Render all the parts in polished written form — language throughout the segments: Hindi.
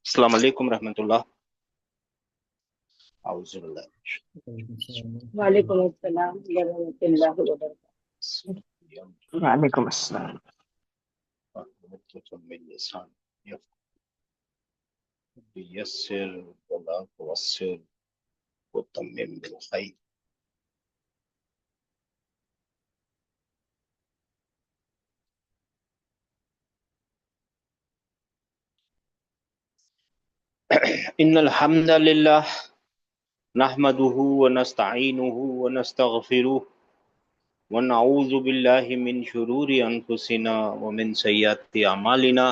अस्सलाम वालेकुम रहमतुल्लाह। आउज़ुबिल्लाह। वालेकुम अस्सलाम वरहमतुल्लाहि वबरकातुहू। वालेकुम अस्सलाम। यस्सिर वला तुअस्सिर वतम्मिम बिल खैर। इन्नल हम्दलिल्लाह नहमदुहु व नस्तईनुहु व नस्तगफिरुह व नऊज़ु बिल्लाहि मिन शुरूरि अनफुसिना व मिन सय्यिआति अमालिना।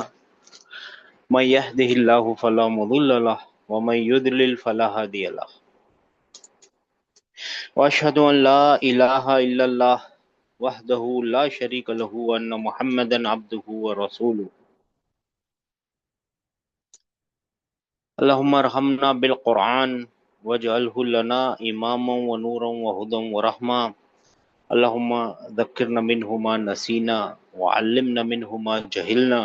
मय यहदिहिल्लाहु फला मुदिल्ल लहु व मय युद्लिल फला हादिय लहु। व अशहदु अन ला इलाहा इल्लल्लाह वहदहु ला शरीका लहु व अन्ना मुहम्मदन अब्दुहु व रसूलुहु। अल्लाहुम्मा अरहमना बिल कुरआन वजअलहु लना इमामन व नूरन व हुदन व रहमा। अल्लाहुम्मा ज़क्किरना मिन्हु मा नसीना व अल्लिमना मिन्हु मा जहिलना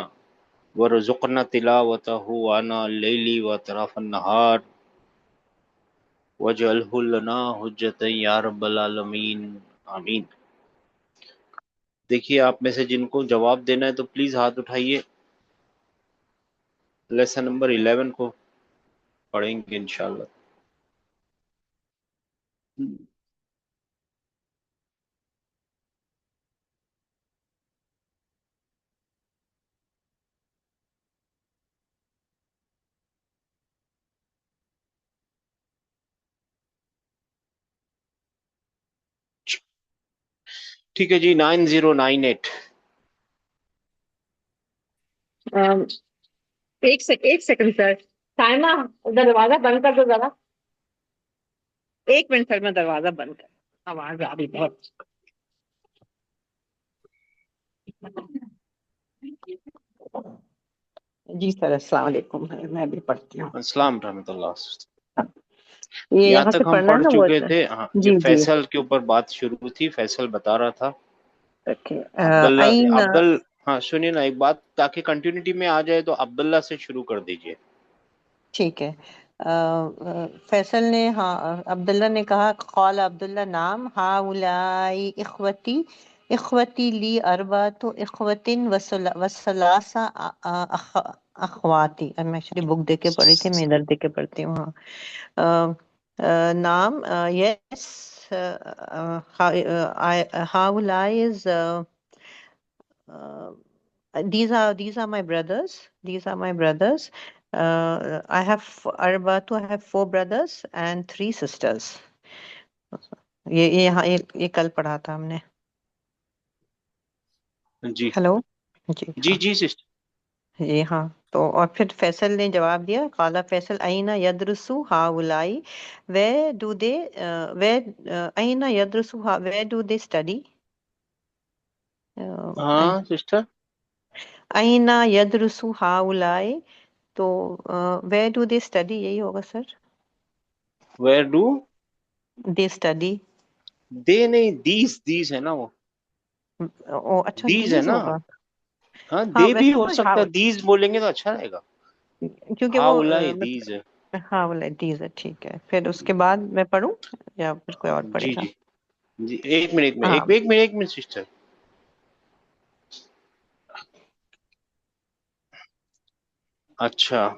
वरज़ुक़ना तिलावतहु आना लैली व अतराफ़न नहार वजअलहु लना हुज्जतन या रब्बल आलमीन। आमीन। देखिए, आप में से जिनको जवाब देना है तो प्लीज़ हाथ उठाइए। लेसन नंबर 11 को पढ़ेंगे इंशाल्लाह। ठीक है जी, 9098। अम, एक सेकंड सर। साइमा, दरवाजा बंद कर दो जरा। एक मिनट सर, मैं दरवाजा बंद कर, आवाज आ रही बहुत। जी सर, अस्सलाम वालेकुम। मैं भी पढ़ती हूँ। अस्सलाम रहमतुल्लाह। ये यहाँ यहाँ से तक हम पढ़ना है पढ़ ना वो। चुके थे। हाँ, ये जी जी। फैसल के ऊपर बात शुरू थी। फैसल बता रहा था ओके। अब्दुल्ला आइन। अब्दुल। हाँ सुनिए ना एक बात, ताकि कंटिन्यूटी में आ जाए तो अब्दुल्ला से शुरू कर दीजिए। ठीक है। फैसल ने, हाँ, अब्दुल्ला ने कहा, कौल अब्दुल्ला नाम हाउलाई इख्वती इख्वती ली अरबातु इख्वतिन वसलासा अखवाती। मैं एक्चुअली बुक देके पढ़ी थी, मैं इधर देके पढ़ती हूँ। हाँ। नाम, यस, हाउलाई is, these are my brothers. These are my brothers. I have Arbatu. I have four brothers and three sisters. ये हाँ, ये कल पढ़ा था हमने। जी हेलो। जी जी हाँ। जी सिस्टर। ये हाँ। तो और फिर फैसल ने जवाब दिया, काला फैसल अईना यदरुसु हाउलाई, वे डू दे, वे अईना यदरुसु, वे डू दे स्टडी। हाँ सिस्टर। अईना यदरुसु हाउलाई, तो वे डू दे स्टडी, यही होगा sir. Where do they study. They, नहीं दीज, दीज है ना वो। ओ अच्छा, दीज है दीज ना। होगा। हाँ, हाँ दे भी वैसे हो तो सकता है, हाँ, दीज बोलेंगे तो अच्छा रहेगा। क्योंकि हाँ वो उलाई दीज है। मतलब, हाँ बोला दीज है, ठीक है। फिर उसके बाद मैं पढ़ूं या फिर कोई और जी पढ़ेगा? जी जी, एक मिनट में, हाँ। एक मिनट सिस्टर। अच्छा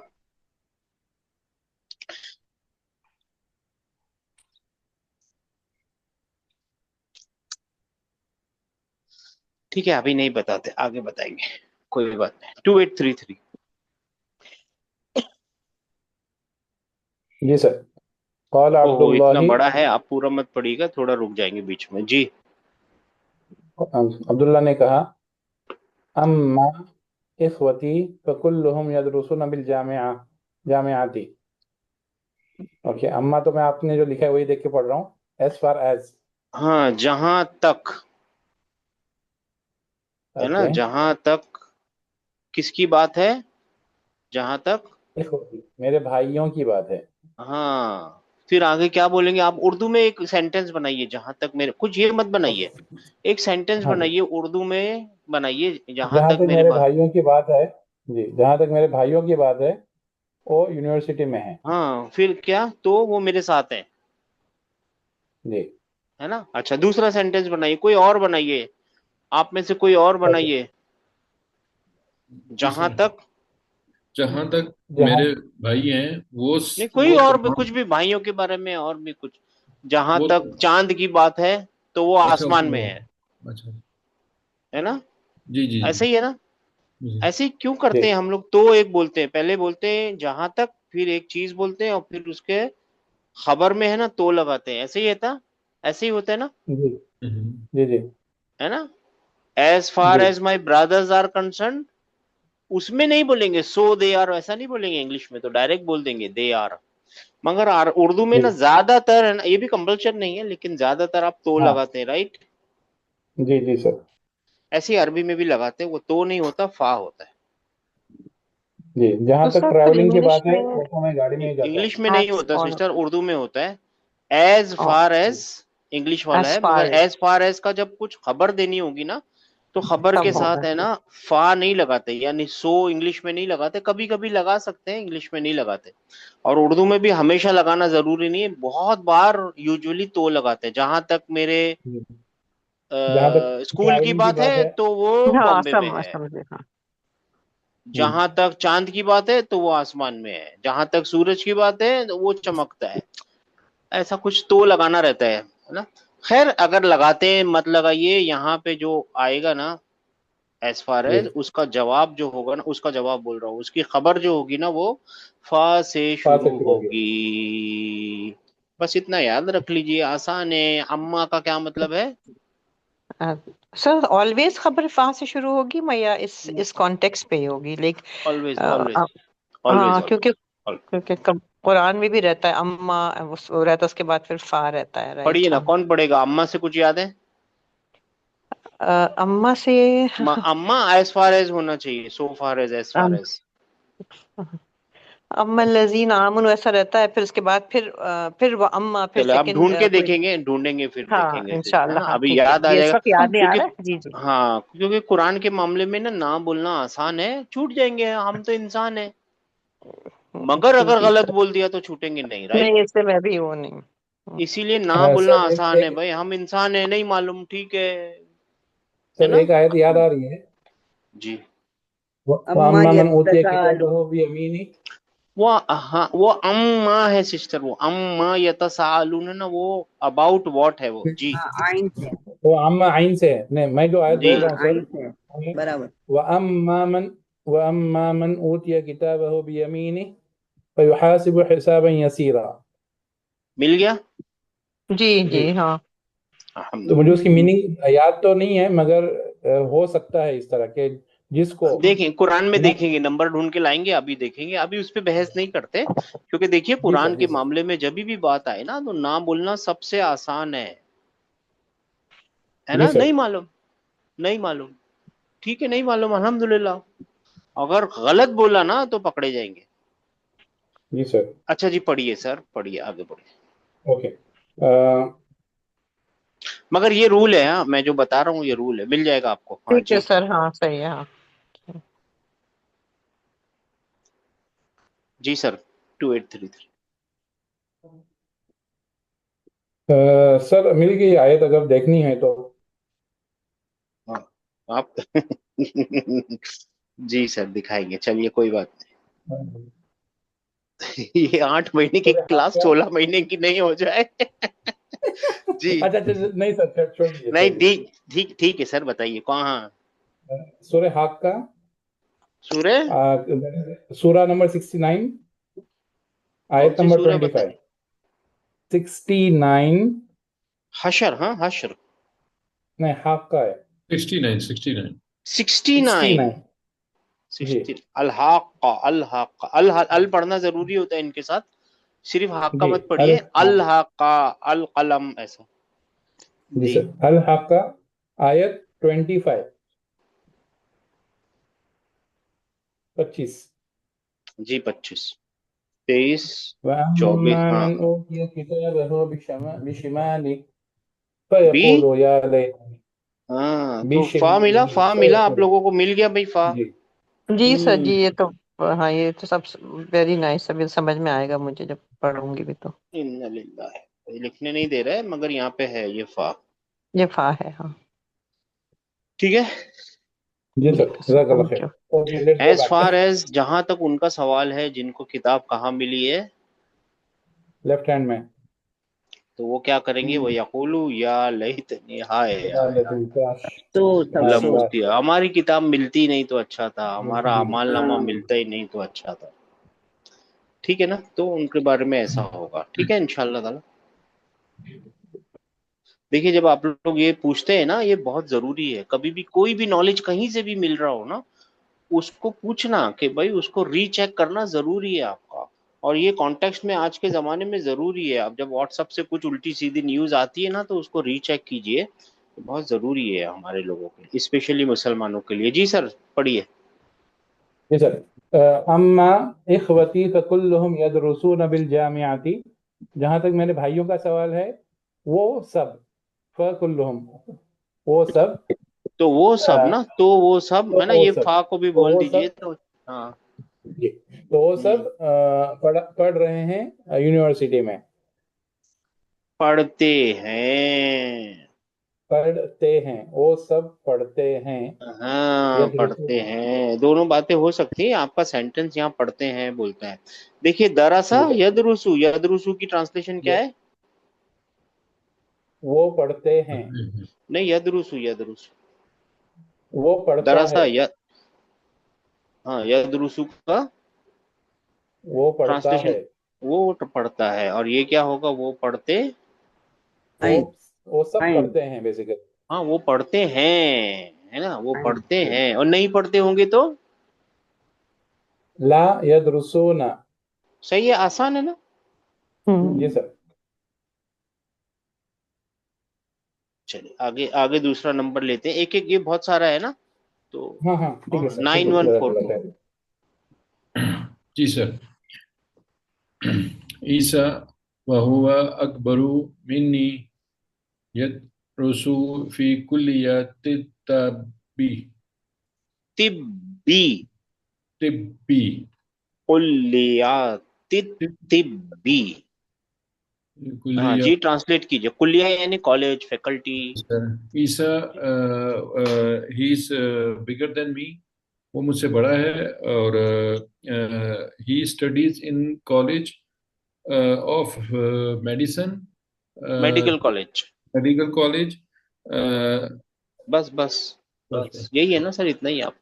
ठीक है, अभी नहीं बताते, आगे बताएंगे। कोई बात नहीं। 2833। जी सर। कौल ओहो, इतना अब्दुल्लाही, बड़ा है, आप पूरा मत पढ़िएगा, थोड़ा रुक जाएंगे बीच में जी। अब्दुल्ला ने कहा, अम्मा इखवती फकुल्लुहुम यदरुसून बिल जामिआ जामिआती। ओके, अम्मा तो मैं आपने जो लिखा है वही देख के पढ़ रहा हूँ। As far as. हाँ, जहां तक है ना, ओके। जहां तक किसकी बात है, जहां तक। इखवती मेरे भाइयों की बात है। हाँ, फिर आगे क्या बोलेंगे आप? उर्दू में एक सेंटेंस बनाइए, जहां तक मेरे, कुछ ये मत बनाइए। ओके। एक सेंटेंस हाँ जी। बनाइए उर्दू में, बनाइए जहां जहाँ तक तक मेरे मेरे बात। भाइयों की बात है, जी, जहाँ तक मेरे भाइयों की बात है, वो यूनिवर्सिटी में है। हाँ फिर क्या, तो वो मेरे साथ है जी। है ना। अच्छा दूसरा सेंटेंस बनाइए, कोई और बनाइए, आप में से कोई और ओके। बनाइए। जी जहां सर। तक, जहां तक जहाँ मेरे भाई हैं वो नहीं कोई वो और भी, प्रमाण। कुछ भी भाइयों के बारे में और भी कुछ। जहां वो तक चांद की बात है तो वो अच्छा आसमान में वो। है अच्छा। है ना। जी जी ऐसे ही है ना। जी। ऐसे ही क्यों जी करते हैं हम लोग, तो एक बोलते हैं, पहले बोलते हैं जहां तक, फिर एक चीज बोलते हैं और फिर उसके खबर में है ना तो लगाते हैं, ऐसे ही है था, ऐसे ही होता है ना, जी हम्म। जी जी है ना। एज फार जी as my brothers are concern, उसमें नहीं बोलेंगे सो दे आर, ऐसा नहीं बोलेंगे इंग्लिश में, तो डायरेक्ट बोल देंगे दे आर। मगर उर्दू में ना जी। ज्यादातर है ना, ये भी कंपल्शन नहीं है लेकिन ज्यादातर आप तो हाँ। लगाते हैं, राइट। जी जी सर। ऐसे ही अरबी में भी लगाते हैं, वो तो नहीं होता, फा होता है। जी, जहाँ तो तक सर फिर ट्रैवलिंग की इंग्लिश बात है में वो तो मैं गाड़ी में ही जाता हूँ। इंग्लिश में नहीं एज होता और सिस्टर, उर्दू में होता है। एज फार एज इंग्लिश वाला एज है, मगर far as as far as का जब कुछ खबर देनी होगी ना, तो खबर के तब होगा। साथ है ना फा नहीं लगाते, यानी सो इंग्लिश में नहीं लगाते, कभी कभी लगा सकते हैं, इंग्लिश में नहीं लगाते। और उर्दू में भी हमेशा लगाना जरूरी नहीं है, बहुत बार यूजुअली तो लगाते हैं। जहां तक मेरे जी। जहाँ तक स्कूल की ट्रैवलिंग की बात बात है है। तो वो हाँ बॉम्बे में सब है। समझे हाँ। जी जहां तक चांद की बात है तो वो आसमान में है, जहां तक सूरज की बात है तो वो चमकता है। ऐसा कुछ तो लगाना रहता है ना। खैर अगर लगाते हैं मत लगाइए, यहाँ पे जो आएगा ना एज फार जी। एज, उसका जवाब जो होगा ना, उसका जवाब बोल रहा हूँ, उसकी खबर जो होगी ना वो फा से पास से शुरू शुरू होगी। होगी। बस इतना याद रख लीजिए, आसान है। अम्मा का क्या मतलब है। अ, सर ऑलवेज खबर फा से शुरू होगी मैं, या इस कॉन्टेक्स्ट पे ही होगी लाइक। ऑलवेज ऑलवेज ऑलवेज हाँ क्योंकि ऑलवेज। कुरान में भी रहता है अम्मा, वो रहता है उसके बाद फिर फा रहता है, राइट पढ़िए ना, हाँ। कौन पढ़ेगा, अम्मा से कुछ याद है। अम्मा से अम्मा एज फार एज होना चाहिए, सो फार एज फार अम, एज। अम्मा लजीन आमन ऐसा रहता है, फिर उसके बाद फिर वो अम्मा, फिर चलो आप सेकंड ढूंढ के कोई। देखेंगे, ढूंढेंगे फिर हाँ देखेंगे फिर, है ना, इंशाल्लाह हाँ अभी ठीक है, याद आ ये इस जाएगा। वक्त याद नहीं आ क्योंकि रहा है जी जी। हाँ क्योंकि कुरान के मामले में ना बोलना आसान है, छूट जाएंगे, हम तो इंसान है। मगर जी अगर जी गलत सर। बोल दिया तो छूटेंगे नहीं, राइट। नहीं इससे मैं भी वो नहीं इसीलिए ना बोलना सर एक आसान है एक भाई, हम इंसान है, नहीं मालूम, ठीक है सर ना। एक आयत याद आ रही है। जी। अम्मा अम्मा मन ऊतिया यतसाअलून। किताबहु बियमीनी। वो हाँ वो अम्मा है सिस्टर, वो अम्मा यतसाअलून ना, वो अबाउट व्हाट है वो, जी। हाँ आइन से। वो अम्मा आइन से है। नहीं, मैं जो आयत जी बोल हाँ रहा हूँ आइन से सर, बराबर। व अम्मा मन व अम्मा मन ऊतिया किताबहु बियमीनी फयुहासिबु हिसाबन यसीरा। मिल गया। जी जी। जी हाँ। तो मुझे उसकी हम्म, मीनिंग याद तो नहीं है, मगर हो सकता है इस तरह के जिसको देखें कुरान में न। देखेंगे, नंबर ढूंढ के लाएंगे, अभी देखेंगे, अभी उस पर बहस नहीं करते, क्योंकि देखिए जी सर कुरान जी के सर। मामले में जब भी बात आए ना तो ना बोलना सबसे आसान है जी ना। सर। नहीं मालूम, नहीं मालूम, ठीक है, नहीं मालूम, अल्हम्दुलिल्लाह। अगर गलत बोला ना तो पकड़े जाएंगे। जी सर। अच्छा जी पढ़िए सर, पढ़िए, आगे बढ़िए। ओके। मगर ये रूल है, हाँ मैं जो बता रहा हूँ ये रूल है, मिल जाएगा आपको, हाँ ठीक है जी। सर हाँ सही है हाँ। जी सर 2833। सर मिल गई आयत, अगर देखनी है तो। हाँ आप जी सर दिखाएंगे, चलिए कोई बात नहीं। ये 8 महीने की सूर्य क्लास हाका। 16 महीने की नहीं हो जाए। जी। अच्छा अच्छा, नहीं सर, छोड़ दीजिए नहीं छोड़ दीजिए। ठीक ठीक ठीक है सर, बताइए कहाँ। सूर्य हाका। सूर्य, सूरा नंबर 69, कौन आयत सी नंबर सूरह 25। बताइए। 69। हशर, हाँ हशर। नहीं, हाका है। 69 69। 69। 69। जी 60। अलहाका, अलहाका, अल पढ़ना जरूरी होता है इनके साथ, सिर्फ हाका जी। मत अल पढ़िए, अलहाका, अल कलम ऐसा। जी जी। सर, अल हाका, आयत 25, 25। जी 25, 23, 24, वअम्मा हाँ। मन ऊतिय किताबहु बिशिमालिhi बी, फयक़ूलु या लैतनी। हाँ तो फा मिला, बिशिमालिhi फा मिला, आप फयक़ूलु। लोगों को मिल गया भाई फा। जी। जी सर जी ये तो हाँ, ये तो सब वेरी नाइस, अभी समझ में आएगा मुझे जब पढ़ूंगी भी तो। इन्ना लिल्लाह है, ये लिखने नहीं दे रहा है मगर यहाँ पे है ये फा। ये फा है, हाँ। ठीक है। जी सर, जज़ाकल्लाह थैंक खैर। You. Okay, let's go as back. Far as जहां तक उनका सवाल है, जिनको किताब कहाँ मिली है, लेफ्ट हैंड में। तो वो क्या करेंगे, वो यकूलू या लैतनी, हाय यार, तो लम अफसोस। होती है हमारी किताब मिलती नहीं तो अच्छा था, हमारा मिलती नहीं। अमालनामा हाँ, मिलता ही नहीं तो अच्छा था। ठीक है ना, तो उनके बारे में ऐसा होगा। ठीक है इंशाल्लाह ताला। देखिए जब आप लोग ये पूछते हैं ना, ये बहुत जरूरी है। कभी भी कोई भी नॉलेज कहीं से भी मिल रहा हो ना, उसको पूछना कि भाई, उसको रीचेक करना जरूरी है आपका। और ये कॉन्टेक्स्ट में आज के जमाने में जरूरी है। अब जब व्हाट्सएप से कुछ उल्टी सीधी न्यूज आती है ना, तो उसको रीचेक कीजिए, बहुत जरूरी है हमारे लोगों के लिए, स्पेशली मुसलमानों के लिए। जी सर, पढ़िए। जी सर। अम्मा इखवती फकुल्लुहुम यदरुसून बिल जामियाती, जहाँ तक मेरे भाइयों का सवाल है, वो सब, फकुल्लुहुम, वो सब, तो वो सब अ, ना, तो वो सब तो है ना, वो ये सब, फा को भी तो बोल वो दीजिए सब, तो। हाँ। जी, तो वो सब पढ़ रहे हैं यूनिवर्सिटी में। पढ़ते हैं। पढ़ते हैं, वो सब पढ़ते हैं। हाँ पढ़ते हैं, दोनों बातें हो सकती हैं। आपका सेंटेंस यहाँ पढ़ते हैं बोलता है। देखिए दरअसा यदरुसु, यदरुसु की ट्रांसलेशन क्या है? वो पढ़ते हैं, नहीं, यदरुसु, यदरुसु। वो पढ़ता दरअसा है, हाँ, यदरुसु का वो पढ़ता ट्रांसलेशन, है, वो पढ़ता है। और ये क्या होगा, वो पढ़ते, वो फाइन वो सब फाइन पढ़ते हैं बेसिकली। हाँ वो पढ़ते हैं, है ना, वो फाइन। पढ़ते हैं। और नहीं पढ़ते होंगे तो? ला यदरुसूना। सही है, आसान है ना। जी सर। चलिए आगे, आगे दूसरा नंबर लेते हैं। एक एक, ये बहुत सारा है ना, तो हाँ हाँ, ठीक है सर, ठीक नाइन है, वन फोर जज़ाकल्लाह टू खैर। जी सर। ईसा वहुवा अकबरु मिन्नी यदरुसु फी कुल्लियति तब्बी तिब्बी, तिब्बी कुल्लियाति तिब्बी। हाँ कुल्लिया। जी, ट्रांसलेट कीजिए। कुलिया यानी कॉलेज, फैकल्टी। सर ईसा he is bigger than me, वो मुझसे बड़ा है। और he studies in college of medicine, medical college. Medical college. बस बस, बस बस। यही है ना सर, इतना ही आप,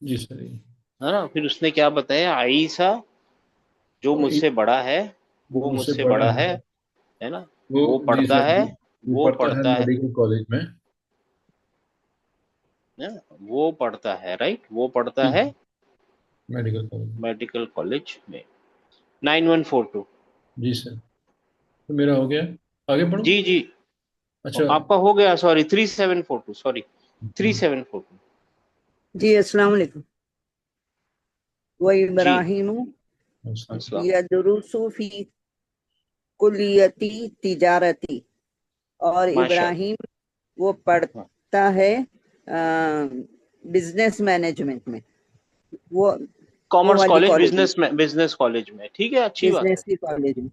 जी सर। है ना। फिर उसने क्या बताया, आईसा जो मुझसे बड़ा है, वो वो मुझसे मुझसे बड़ा बड़ा है। है ना। वो, वो जी पढ़ता सर, है, वो वो पढ़ता है पढ़ता मेडिकल कॉलेज में। है ना? वो पढ़ता है, राइट, वो पढ़ता जी, है मेडिकल कॉलेज। मेडिकल कॉलेज में। 9142। जी सर, तो मेरा हो गया, आगे बढ़ो। जी जी, अच्छा। आपका हो गया, सॉरी 3742, सॉरी 3742। जी अस्सलाम वालेकुम। व जी इब्राहिम अस्सलाम। यदरुसु फी कुल्लियती तिजारती, और माशाल्लाह। इब्राहिम वो हाँ, पढ़ता है बिजनेस मैनेजमेंट में। वो वो कॉमर्स वाली कॉलेज, कॉलेज में, बिजनेस में, बिजनेस कॉलेज में। ठीक है, अच्छी बात है। बिजनेस की कॉलेज में।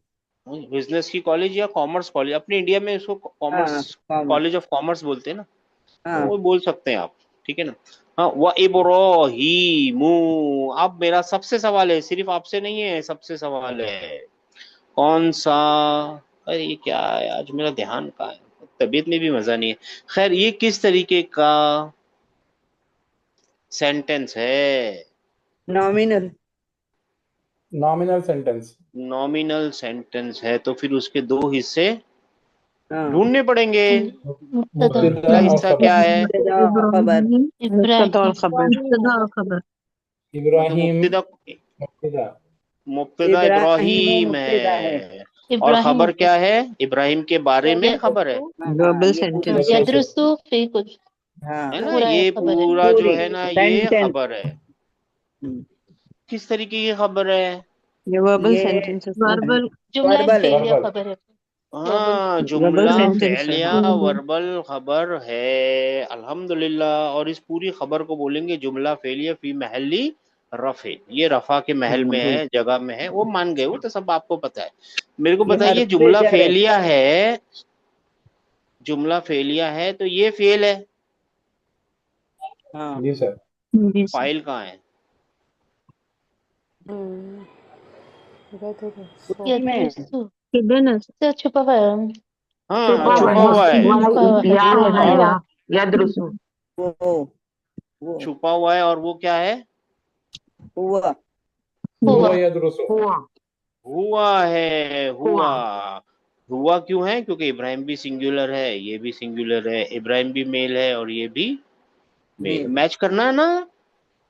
बिजनेस की कॉलेज या कॉमर्स कॉलेज, अपने इंडिया में इसको कॉमर्स, हाँ, कॉमर्स। कॉलेज ऑफ कॉमर्स बोलते हैं ना, तो हाँ, वो बोल सकते हैं आप। ठीक है ना। हाँ, व इब्राहीमु। अब मेरा सबसे सवाल है, सिर्फ आपसे नहीं है, सबसे सवाल है। कौन सा, अरे ये क्या है, आज मेरा ध्यान कहाँ है, तबीयत में भी मजा नहीं है। खैर, ये किस तरीके का सेंटेंस है? Nominal. Nominal sentence. Nominal sentence है, तो फिर उसके दो हिस्से हाँ, ढूंढने पड़ेंगे। मुब्तदा मुब्तदा पहला और हिस्सा खबर। क्या है? मुब्तदा और खबर। इब्राहिम मुब्तदा और खबर। मुब्तदा और खबर। तो इब्राहिम, मुब्तदा, मुब्तदा, मुब्तदा इब्राहिम इब्राहिम मुब्तदा है। है। और इब्राहिम खबर क्या मुब्तदा। है? इब्राहिम के बारे में खबर है। यदरुसु। हाँ, वर्बल ये पूरा सेंटेंस है। यदरुसु। यदरुसु फी कुछ, हाँ, है ये ना, पूरा ये खबर है। पूरा जो पूरी है ना, ये सेंटेंस। खबर है। किस तरीके की खबर है? ये वर्बल ये सेंटेंस है सर। वर्बल जुमला है, वर्बल है। फेल या वर्बल। खबर है। वर्बल। हाँ, वर्बल जुमला सेंटेंस है, फेलिया हाँ। वर्बल खबर है। अल्हम्दुलिल्लाह। और इस पूरी खबर को बोलेंगे जुमला फेलिया फी महल्ली रफे, ये रफा के महल में जी। है, जगह में है, वो मान गए, वो तो सब आपको पता है। मेरे को ये बताइए, हर्फ जुमला प्रेशर है। फेलिया है, जुमला फेलिया है तो ये फेल है, हाँ। जी सर। जी सर। फाइल कहाँ है? उसी में है। यदरुसु हिडन है सर, छुपा हुआ है। हाँ, छुपा हुआ है। छुपा हुआ है। या है ना, और या यदरुसु। वो छुपा हुआ है, और वो क्या है? हुआ। हुआ हुआ। यदरुसु। हुआ। हुआ है, हुआ। हुआ क्यों है? क्योंकि इब्राहिम भी सिंगुलर है, ये भी सिंगुलर है, इब्राहिम भी मेल है और ये भी मेल। मेल। मैच करना है ना,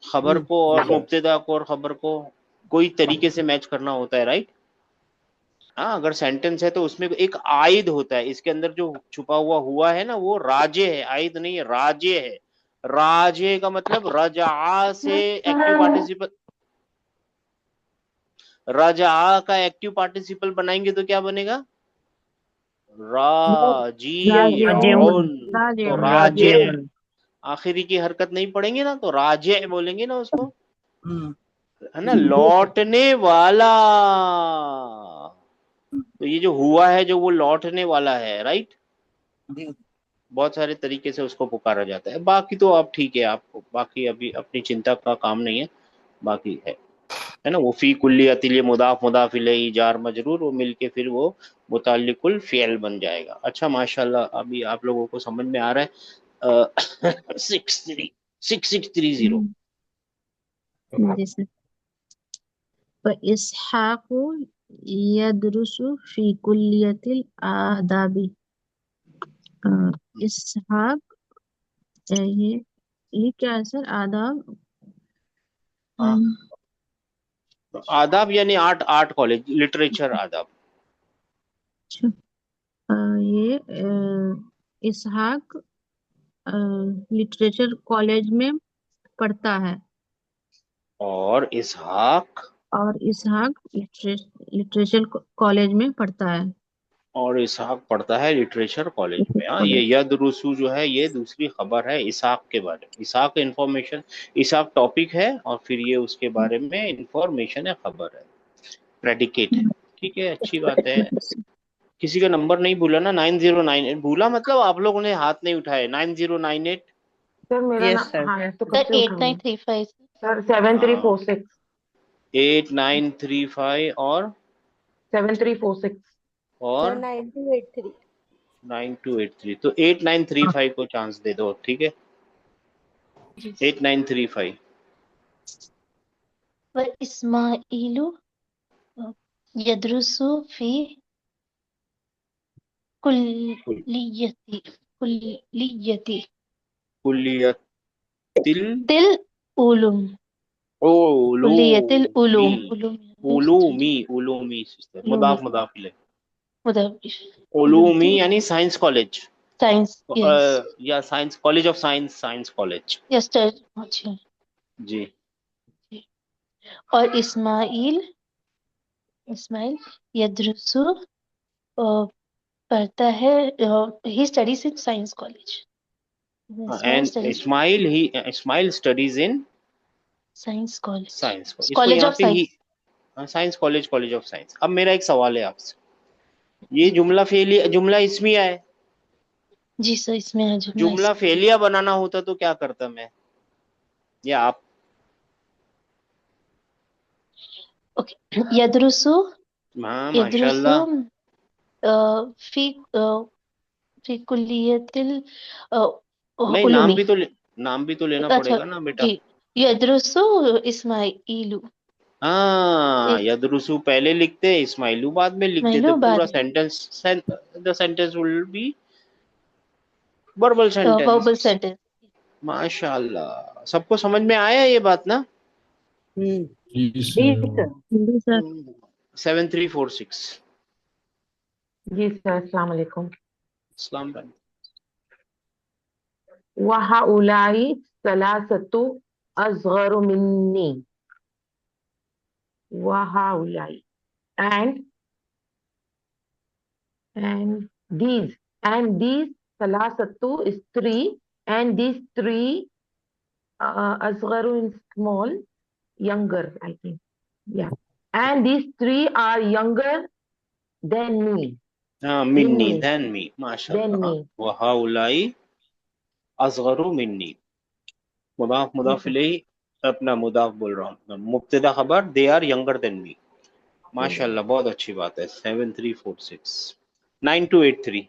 खबर को जी और सर। मुब्तदा को और खबर को कोई तरीके से मैच करना होता है, राइट? हाँ, अगर सेंटेंस है तो उसमें एक आयद होता है, इसके अंदर जो छुपा हुआ है ना, वो राजे है, आयद नहीं है, राजे है। राजे का मतलब रजा से एक्टिव पार्टिसिपल, रजा का एक्टिव पार्टिसिपल बनाएंगे तो क्या बनेगा? राजी राजिउन। तो राजिउन। राजे, राजिउन। आखिरी की हरकत नहीं पढ़ेंगे ना, तो राजे बोलेंगे ना उसको, हम्म। है ना, लौटने वाला। तो ये जो हुआ है, जो वो लौटने वाला है, राइट? जी। बहुत सारे तरीके से उसको पुकारा जाता है। बाकी तो आप ठीक है, आपको बाकी अभी अपनी चिंता का काम नहीं है, बाकी है ना, वो फी कुल्लियतिल, ये मुदाफ मुदाफ इलैहि जार मजरूर, वो मिलके फिर वो मुताल्लिकुल फ़ियल बन जाएगा। अच्छा, माशाल्लाह, अभी आप लोगों को समझ में आ रहा है। 6630। जी सर। इसहाकु यदरुसु फी कुल्लियतिल आदाबी। इसहाक, ये क्या है सर? आदाब। आदाब यानी आर्ट, आर्ट कॉलेज, लिटरेचर आदाब। अच्छा। ये इसहाक लिटरेचर कॉलेज में पढ़ता है, और इसहाक, और इसहाक लिटरेचर कॉलेज में पढ़ता है। और इसहाक पढ़ता है लिटरेचर कॉलेज में। हाँ, ये कॉलेज। यदरुसु जो है, ये दूसरी खबर है इसहाक के बारे में। इसहाक इंफॉर्मेशन, इसहाक टॉपिक है, और फिर ये उसके बारे में इंफॉर्मेशन है, खबर है, प्रेडिकेट है। ठीक है, अच्छी बात है। किसी का नंबर नहीं भूला ना? 9098 भूला, मतलब आप लोगों ने हाथ नहीं उठाए। 9098। सर मेरा यस ना, सर। हाँ तो कब सर से उठाऊंगी 8935। सर? 7346। 8935 और 7346। और 9283। तो 8935 को चांस दे दो, ठीक है? 8935। व इस्माइलु यदरुसु फी कुल्लियती कुल्लियती कुल्लियतिल तिल उलूम। कुल्लियतिल उलूमी, उलूम। उलूम उलूमी, उलूमी सिस्टर, उलूमी मुदाफ मुदाफ इलैह। मुदब्बिर। उलूमी यानी साइंस कॉलेज, साइंस। यस। या science college of science, science college. Yes sir. अच्छा। जी। और इस्माइल, इस्माइल यदरुसु पढ़ता है, he studies in science college. Ismail and studies Ismail studies in science college. Science, इसको कॉलेज यहाँ ऑफ पे ही, science. Science college, college of science. अब मेरा एक सवाल है आपसे, ये जुमला फेलिया, जुमला इसमिया है, जी सर, इसमें है जुमला जुमला फेलिया बनाना होता तो क्या करता मैं, या आप? ओके। यदरुसु, हाँ, यदरुसु माशाल्लाह। फी फी कुल्लियतिल नहीं, उलूमी। नाम भी तो लेना अच्छा। पड़ेगा ना बेटा। जी। यदरुसु इस्माइलु। हाँ, यदरुसु पहले लिखते, इस्माइलू बाद में लिखते, तो इस्माइलु पूरा बाद sentence, the sentence will be verbal sentence. Verbal sentence. माशाल्लाह, सबको समझ में आया ये बात ना? हम्म। जी जी सर। सर। जी सर। 7346। जी सर, अस्सलाम वालेकुम। इस्लाम भाई। वहाउलाई सलासतु असगरु Minni. वहाउलाई, and and these salasatu is three, and these three asgharu in small, younger, I think. Yeah. And these three are younger than me. हाँ, मिन्नी Minni. देन मी, माशाल्लाह। Than हाँ, me. व हाउलाई असगरु मिन्नी, मुदाफ मुदाफ ठीक है। इलैहि, अपना मुदाफ बोल रहा हूँ, मुब्तदा खबर, they are younger than me. माशाल्लाह, बहुत अच्छी बात है। 7346 9283।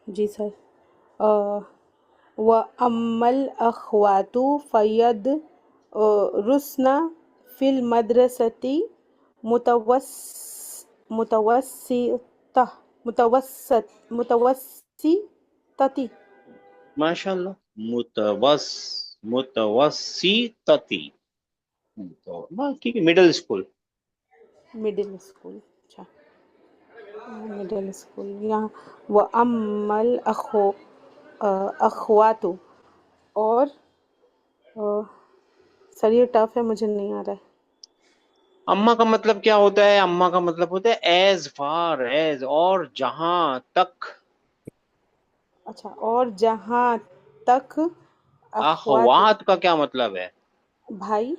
जी सर। व अम्मल अखवातु फयद रुस्ना फिल मदरसती मुतवस्सिता मुतवस्सितती। माशाल्लाह, मुतवस्सितती, तो ठीक है, मिडिल स्कूल। Middle school. अच्छा, मिडिल स्कूल। यहाँ व अम्मल अखवातु। और सर ये टफ है, मुझे नहीं आ रहा है। अम्मा का मतलब क्या होता है? अम्मा का मतलब होता है एज फार एज, और जहां तक। अच्छा, और जहाँ तक अखवात अखवात का क्या मतलब है? भाई।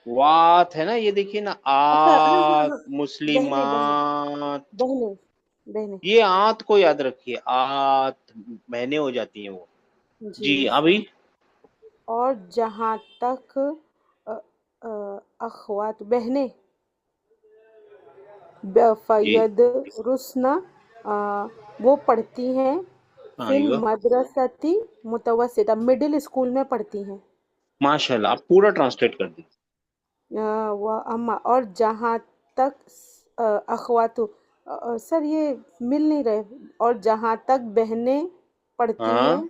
वात है ना, ये देखिए ना, अच्छा, हाँ हाँ हाँ, आत, बहने मुस्लिमात, बहने बहने। ये आत को याद रखिए, आत बहनें हो जाती हैं वो। जी। जी, अभी और जहाँ तक अखवात बहने जी, फयद रुस्ना वो पढ़ती हैं फिल आइयो, मदरसती मुतवस्सिता मिडिल स्कूल में पढ़ती हैं। माशाल्लाह, आप पूरा ट्रांसलेट कर दीजिए। व अम्मा, और जहाँ तक अखवातु। सर ये मिल नहीं रहे। और जहाँ तक बहनें पढ़ती हैं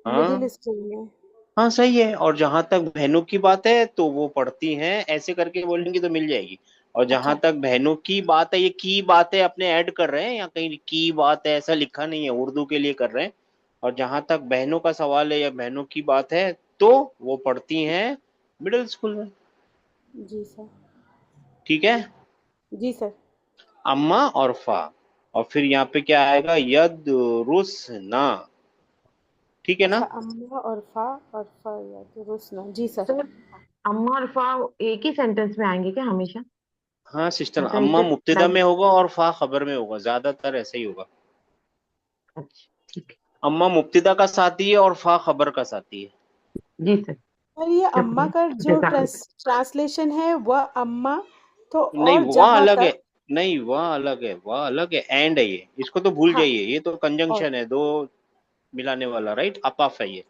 हाँ मिडिल हाँ स्कूल में। हाँ, सही है। और जहां तक बहनों की बात है तो वो पढ़ती हैं, ऐसे करके बोलेंगे तो मिल जाएगी। और जहां अच्छा, तक बहनों की बात है, ये की बात है अपने ऐड कर रहे हैं, या कहीं की बात है ऐसा लिखा नहीं है, उर्दू के लिए कर रहे हैं। और जहां तक बहनों का सवाल है या बहनों की बात है तो वो पढ़ती हैं मिडिल स्कूल में। जी सर। ठीक है, जी सर। अम्मा और फा। और फिर यहाँ पे क्या आएगा? यद रुसना। ठीक है अच्छा, ना? अम्मा और फा या तो रुसना। जी सर। सर अम्मा और फा एक ही सेंटेंस में आएंगे क्या हमेशा? हाँ सिस्टर, मतलब अम्मा इसे मुब्तदा में होगा और फा खबर में होगा, ज्यादातर ऐसा ही होगा। अच्छा, ठीक है। अम्मा मुब्तदा का साथी है और फा खबर का साथी है। जी सर, और ये अम्मा शुक्रिया। का जो जज़ाकल्लाह। ट्रांसलेशन है वह अम्मा तो, नहीं, और वह जहाँ अलग है। तक। नहीं, वह अलग है, वह अलग है, एंड है ये, इसको तो भूल हाँ, जाइए, ये तो और कंजंक्शन है, दो मिलाने वाला, राइट? अतफ है ये,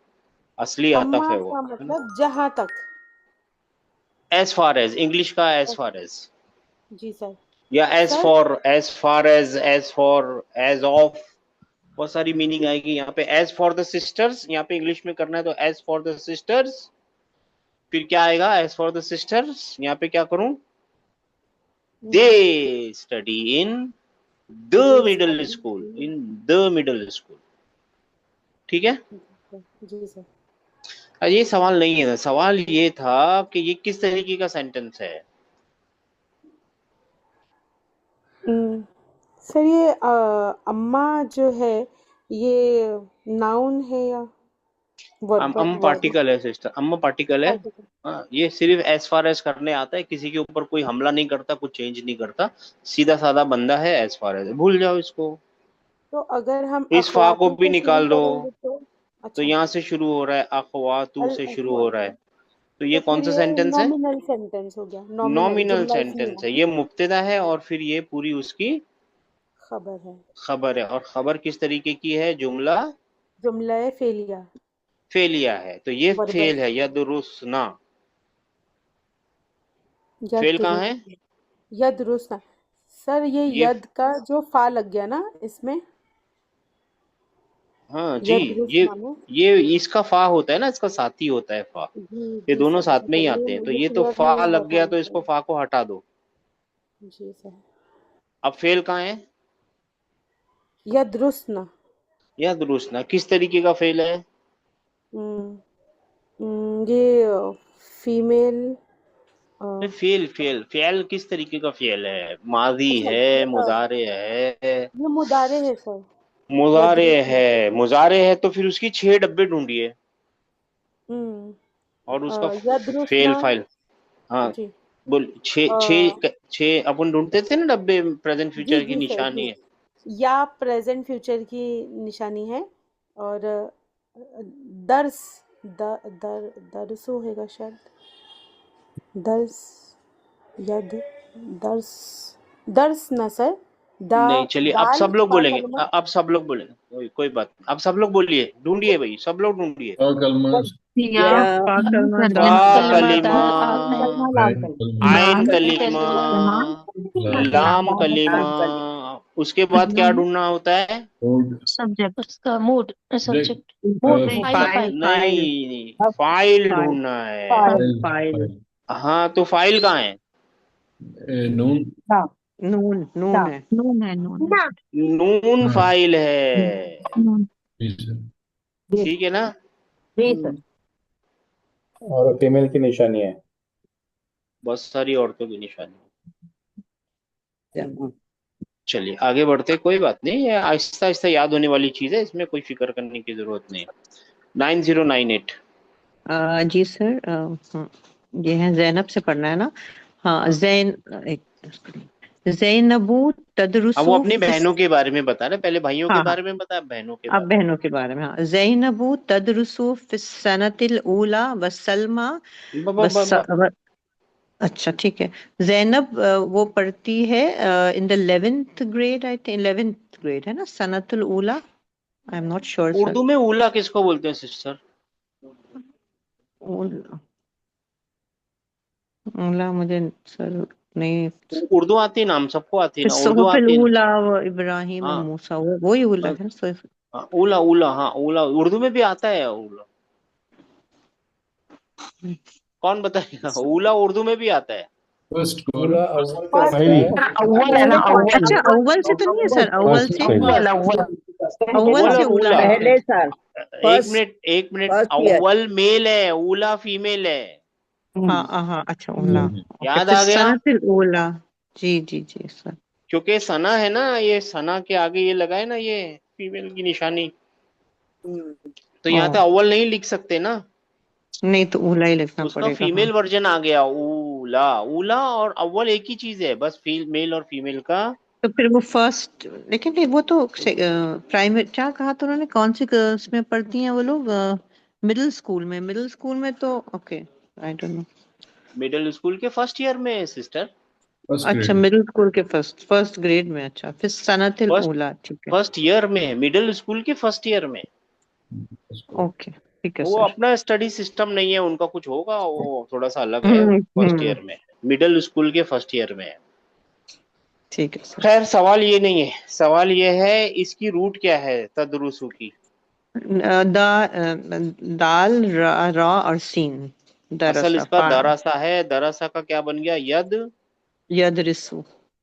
असली अतफ अम्मा है वो, का है ना? मतलब जहाँ तक। एज फार एज, इंग्लिश का एज फार एज, जी सर। या as sir for, as far as, as for, as of, बहुत सारी मीनिंग आएगी यहाँ पे। एज फॉर द सिस्टर्स, यहाँ पे इंग्लिश में करना है तो एज फॉर द सिस्टर्स। फिर क्या आएगा? एज फॉर द सिस्टर्स, यहाँ पे क्या करूं? दे study in the they middle study. School, in the middle school. ठीक है। जी सर। ये सवाल नहीं है, सवाल ये था कि ये किस तरीके का सेंटेंस है। सर ये अम्मा जो है ये नाउन है या वर्ब? अम पार्टिकल है सिस्टर, अम्मा पार्टिकल है। ये सिर्फ एज फार एज करने आता है, किसी के ऊपर कोई हमला नहीं करता, कुछ चेंज नहीं करता, सीधा साधा बंदा है, एज फार एज, भूल जाओ इसको। तो अगर हम इस फा को अखवातु भी से शुरू निकाल दो। करेंगे तो। तो अच्छा, यहाँ से शुरू हो रहा है, अखवातू अल से शुरू हो रहा है। अखवातु। तो ये तो कौन फिर सा ये सेंटेंस है? नॉमिनल सेंटेंस हो गया, नॉमिनल नॉमिनल जुमला सेंटेंस इसमिया है, है। ये मुब्तदा है और फिर ये पूरी उसकी खबर है। खबर है। और खबर किस तरीके की है? जुमला जुमला फेलिया, फेलिया है, तो ये वर्बल। फेल है, यदरुसना। फेल कहाँ है? यद यद रुस्ना। सर ये ये यद का जो फा लग गया ना इसमें, हाँ जी, यद रुस्ना में। ये इसका फा होता है ना, इसका साथी होता है फा। जी ये जी दोनों सर, जी साथ में ही सर, ये आते हैं, तो मुझे ये तो क्लियर फा नहीं हुआ लग था गया, तो आंसर। इसको फा को हटा दो। जी सर। अब फेल कहाँ है? यद रुस्ना। यदरुसना किस तरीके का फेल है? ये फीमेल। फेल फेल फेल किस तरीके का फेल है? माजी अच्छा, है, मुजारे है? ये मुदारे है सर। मुजारे यदरुस्ना। है, मुजारे है तो फिर उसकी 6 डब्बे ढूंढिए। हम्म, और उसका फेल यदृष्णा फाइल। हाँ जी बोल, छः अपन ढूंढते थे ना डब्बे, प्रेजेंट जी फ्यूचर की जी सर निशानी जी है। या प्रेजेंट फ्यूचर की निशानी है। और दर्स दरसो होगा शायद, दर्स यद दर्स दर्स ना सर, नहीं चलिए, अब दाल सब लोग पा बोलेंगे, कलमा अब सब लोग बोलेंगे, कोई बात नहीं। अब सब लोग बोलिए, ढूंढिए भाई, सब लोग ढूंढिए। कलमा, या या पाकलमा फा दाल कलिमा, आयन कलमा, आइन दाल कलिमा, कलिमा लाम कलिमा। लाम कलिमा, उसके बाद क्या ढूंढना होता है? मूड, सब्जेक्ट, उसका मूड, सब्जेक्ट, नहीं फाइल, फाइल फाइल। नहीं, फाइल फाइल ढूंढना है। फाइल फाइल फाइल हाँ तो फाइल कहाँ है? नून, नून नून है। नून है, नून है। नून हाँ, फाइल है, नून। जी सर। ठीक है ना? जी सर। और फीमेल की निशानी है। बहुत सारी औरतों की निशानी। जमा। चलिए आगे बढ़ते, कोई बात नहीं, ये आहिस्ता आहिस्ता याद होने वाली चीज है, इसमें कोई फिक्र करने की जरूरत नहीं। 9098। जी सर, ये है जैनब से पढ़ना है ना। हाँ, जैनबू अब वो तदरुसु अपनी बहनों के बारे में बता रहे, पहले भाइयों के हाँ हाँ, बारे में बता, अब बहनों के अब बारे बहनों के बारे में। हाँ, जैनबू तदरुसु फिस्सनतिल ऊला वसलमा में। ब, ब, ब, वस ब, अच्छा ठीक है। जैनब वो पढ़ती है in the 11th grade, I think 11th grade है ना, सनतुल ऊला। आई am not sure sir. Urdu में उला किसको बोलते हैं सिस्टर? ऊला मुझे सर नहीं। उर्दू आती है, नाम सबको आती है फिर ना, उर्दू सोहफिल आती है ना। ऊला व इब्राहिम व हाँ मूसा, वही ऊला बस, है ना सोहफिल। हाँ, उला उला, हाँ उला उर्दू में भी आता है उला। कौन बताएगा? उला उर्दू में भी आता है। फर्स्ट कॉल, पूरा अव्वल का फर्स्ट होता है। अव्वल है ना, अव्वल अच्छा, अव्वल से तो नहीं है सर, अव्वल से। अव्वल अव्वल अव्वल अव्वल से और उला उला। है पहले साल एक फर्स्ट मिनट एक मिनट, फर्स्ट ईयर। अव्वल मेल है, उला फीमेल है। हाँ हाँ, अच्छा उला। ओके, याद फिर आ गया? सनतिल उला। जी जी जी सर। क्योंकि सना है ना, ये सना के आगे ये लगा है ना, ये फीमेल की निशानी, तो ओ यहाँ पे अव्वल नहीं लिख सकते ना, नहीं, तो उला ही लिखना उसका पड़ेगा। हाँ, फीमेल वर्जन आ गया, उला। उला और अव्वल एक ही चीज है, बस मेल और फीमेल का। तो फिर वो फर्स्ट, लेकिन नहीं, वो तो प्राइमरी क्या कहा था उन्होंने, कौन सी उसमें पढ़ती हैं वो लोग? मिडिल स्कूल में, मिडिल स्कूल में तो okay, I don't know. Middle school के फर्स्ट ईयर में है सिस्टर। फर्स्ट अच्छा, ग्रेड, मिडिल स्कूल के फर्स्ट ग्रेड में। अच्छा, फिर सनतिल फर्स्ट उला, ठीक है। फर्स्ट ईयर में है, मिडिल स्कूल के फर्स्ट ईयर में। ओके ठीक है वो सर। अपना स्टडी सिस्टम नहीं है उनका, कुछ होगा, वो थोड़ा सा अलग है, फर्स्ट ईयर में, मिडिल स्कूल के फर्स्ट ईयर में है। ठीक है सर। खैर सवाल ये नहीं है, सवाल ये है इसकी रूट क्या है तदरुसु की। दाल रा और सीन, असल दरसा इसका दरासा है, दरासा का क्या बन गया? यद। यदरिसु,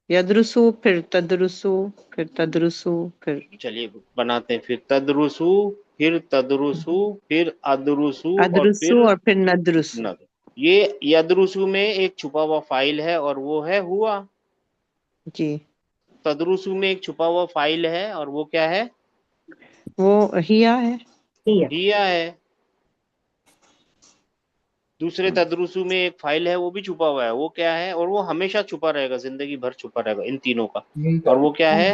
यदरुसु, फिर तदरुसु, फिर तदरुसु, फिर चलिए बनाते हैं, फिर तदरुसु, फिर तदरुसु, फिर अदरुसु, और अदरुसु फिर और फिर नदरुसु। नद। ये यदरुसु में एक छुपा हुआ फाइल है और वो है हुआ। जी, तदरुसु में एक छुपा हुआ फाइल है और वो क्या है? वो हिया है। हिया है। दूसरे तदरुसु में एक फाइल है, वो भी छुपा हुआ है, वो क्या है? और वो हमेशा छुपा रहेगा, जिंदगी भर छुपा रहेगा, इन तीनों का। और वो क्या है?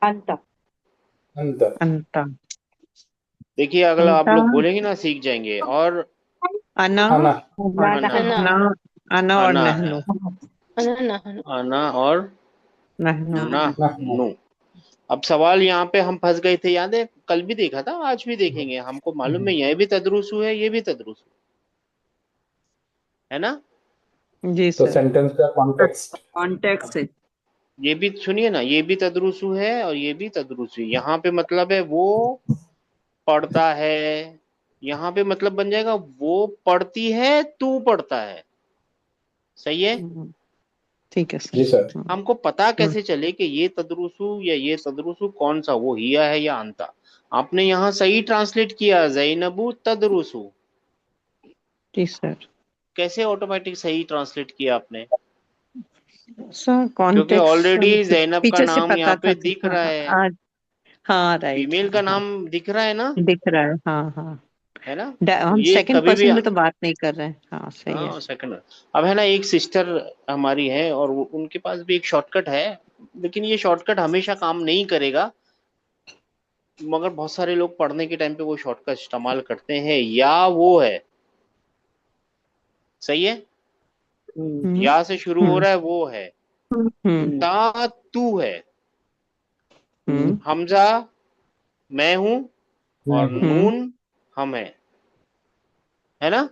अंत अंतर। अंता, देखिए अगला आप अंता, लोग बोलेंगे ना, सीख जाएंगे। और अना आना। और अना, अना, अना और अना है, नहनु, अना और नहनु। नहनु। नहनु। अब सवाल यहाँ पे हम फंस गए थे, याद है? कल भी देखा था, आज भी देखेंगे, हमको मालूम है यह भी तदरुसु है, ये भी तदरुसु है ना। जी तो सर। सेंटेंस का कॉन्टेक्स्ट। कॉन्टेक्स्ट है। ये भी सुनिए ना, ये भी तदरुसु है और ये भी तदरुसु है। यहाँ पे मतलब है वो पढ़ता है, यहाँ पे मतलब बन जाएगा वो पढ़ती है, तू पढ़ता है। सही है। ठीक है जी सर। सर। हमको पता कैसे चले कि ये तदरुसु या ये तदरुसु कौन सा, वो हिया है या अंता? आपने यहाँ सही ट्रांसलेट किया, जैनबू तदरुसु। जी सर। कैसे ऑटोमेटिक सही ट्रांसलेट किया आपने? सर क्योंकि कॉन्टेक्स्ट ऑलरेडी जैनब का टीचर से नाम पता यहाँ था पे कि दिख हाँ रहा हाँ है, हाँ राइट, फीमेल का हाँ हाँ, नाम दिख रहा है ना। दिख रहा है, हाँ हाँ। है ना। हम ये सेकंड कभी भी पर्सन में तो बात नहीं कर रहे हैं। हाँ सही है। हाँ सेकंड। अब है ना, एक सिस्टर हमारी है और उनके पास भी एक शॉर्टकट है, लेकिन ये शॉर्टकट हमेशा काम नहीं करेगा, मगर बहुत सारे लोग पढ़ने के टाइम पे वो शॉर्टकट इस्तेमाल करते हैं। या वो है, सही है, हम्म या से शुरू हो हम्म रहा है, वो है। हम्म ता तू है, हम्म हमजा मैं हूं, और हम्म नून हम है ना।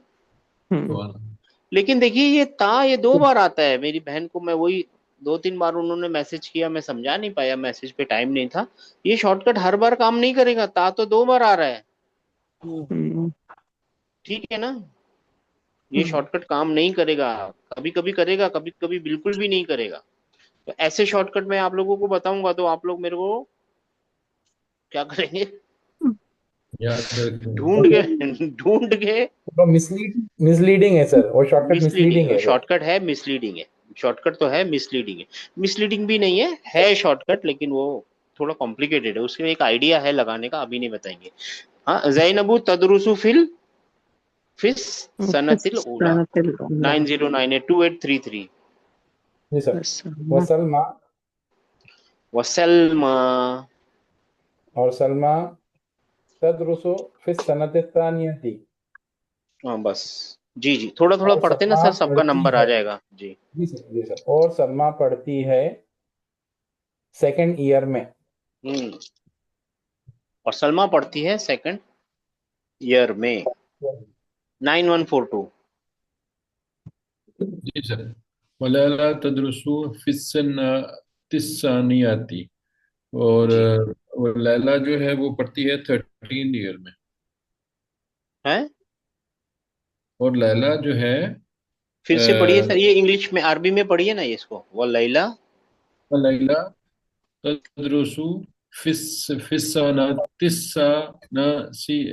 हम्म लेकिन देखिए ये ता ये 2 बार आता है। मेरी बहन को मैं वही 2-3 बार उन्होंने मैसेज किया, मैं समझा नहीं पाया, मैसेज पे टाइम नहीं था। ये शॉर्टकट हर बार काम नहीं करेगा, ता तो 2 बार आ रहा है, हम्म ठीक है ना। ये शॉर्टकट काम नहीं करेगा, कभी कभी करेगा, कभी कभी बिल्कुल भी नहीं करेगा। तो ऐसे शॉर्टकट मैं आप लोगों को बताऊंगा तो आप लोग मेरे को क्या करेंगे, याद ढूंढ रखेंगे। के ढूंढ के। तो मिसलीडिंग है सर, वो शॉर्टकट मिसलीडिंग मिसलीडिंग है वो। शॉर्टकट है, मिसलीडिंग है। शॉर्टकट तो है, मिसलीडिंग है। मिसलीडिंग भी नहीं है शॉर्टकट, लेकिन वो थोड़ा कॉम्प्लिकेटेड है, उसमें एक आइडिया है लगाने का, अभी नहीं बताएंगे। हाँ, जैनबू तदरुसु फिल फिस सनतिल ऊला। 90982833। जी सर। वसलमा, वसलमा। और सलमा तदरुसु फिस सनत तानियती। हाँ बस, जी जी, थोड़ा थोड़ा और पढ़ते ना सलमा सर, सबका पढ़ती नंबर आ है, जाएगा जी। जी सर जी सर, और सलमा पढ़ती है सेकंड ईयर में। हम्म। और सलमा पढ़ती है सेकंड ईयर में। 9142। जी सर। वलाला तदरुसु फिसन तिस्सानियाती। और जी वो लैला जो है वो पढ़ती है 13 ईयर में। है। और लैला जो है फिर से पढ़िए सर, ये इंग्लिश में, अरबी में पढ़िए ना ये इसको, वो लैला। लैला तदरुसु फिस फिसाना तिस्साना सी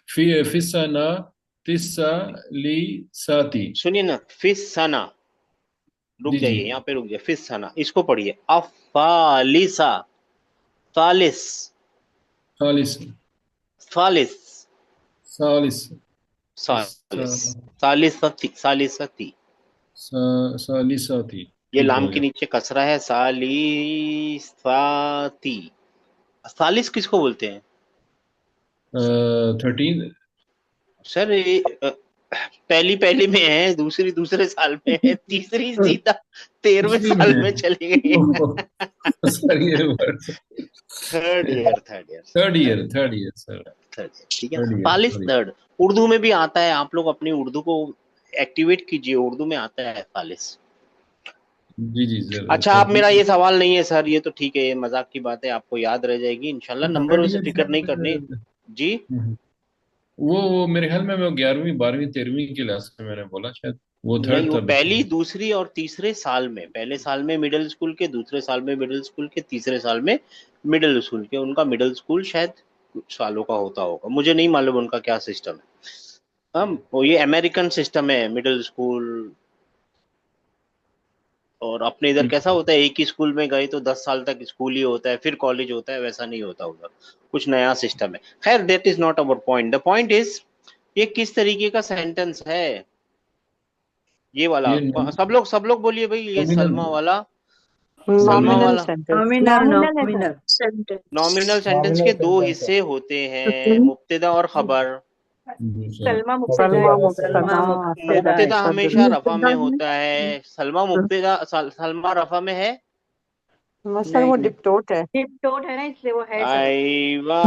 फी फिसाना तिस्सा ली साती। सुनिए ना, फिस सना, रुक जी जी। जाइए यहाँ पे, रुक जाइए, फिस सना इसको पढ़िए, अफालिसा, फालिस, सालिस फालिस, सालिस सालिस, सालिसती, सालिसती। सालिसाती। ये ठीक लाम हो के गया। नीचे कसरा है, सालिसाती। सालिस किसको बोलते हैं 13। सर? ये पहली पहली में है, दूसरी दूसरे साल में है, तीसरी सीधा 13वें तीसरी में साल है। में चली गई। सर ये third year, third year, third year, third year sir. Third year, ठीक है थर्ड ना, ईयर, फालिस सॉरी। थर्ड। उर्दू में भी आता है, आप लोग अपनी उर्दू को एक्टिवेट कीजिए, उर्दू में आता है फालिस। जी जी सर, अच्छा, आप, थर्ड मेरा ईयर। ये सवाल नहीं है सर, ये तो ठीक है, ये मजाक की बात है, आपको याद रह जाएगी इंशाल्लाह, थर्ड नंबरों से ईयर फिक्र नहीं करनी। सर। जी। वो मेरे ख्याल में वो 11वीं 12वीं 13वीं की क्लास में मैंने बोला शायद। वो नहीं, थर्ड वो था पहली बेसिकली। दूसरी और तीसरे साल में, पहले साल में मिडिल स्कूल के, दूसरे साल में मिडिल स्कूल के, तीसरे साल में मिडिल स्कूल के, उनका मिडिल स्कूल शायद कुछ सालों का होता होगा, मुझे नहीं मालूम उनका क्या सिस्टम है। हम वो ये अमेरिकन सिस्टम है मिडिल स्कूल। और अपने इधर कैसा होता है, एक ही स्कूल में गए तो 10 साल तक स्कूल ही होता है, फिर कॉलेज होता है, वैसा नहीं होता उधर, कुछ नया सिस्टम है। खैर, that is not our point, the point is ये किस तरीके का सेंटेंस है, ये वाला। ये सब लोग बोलिए भाई, ये नॉमिनल सलमा वाला, सलमा नॉमिनल वाला। सेंटेंस। नॉमिनल नॉमिनल है nominal sir, sentence. Nominal sentence के नॉमिनल 2 सेंटेंस है। हिस्से होते हैं, मुब्तदा और खबर। जी सर। सलमा मुब्तदा मुब्तदा सलमा है। है, मुब्तदा, सलमा सलमा। मुब्तदा है। मुब्तदा हमेशा रफा में मुब्तदा होता है, सलमा मुब्तदा, सलमा रफा में है। सर वो नहीं, डिप्टोट है। डिप्टोट है ना, इसलिए वो है सर। आईवा।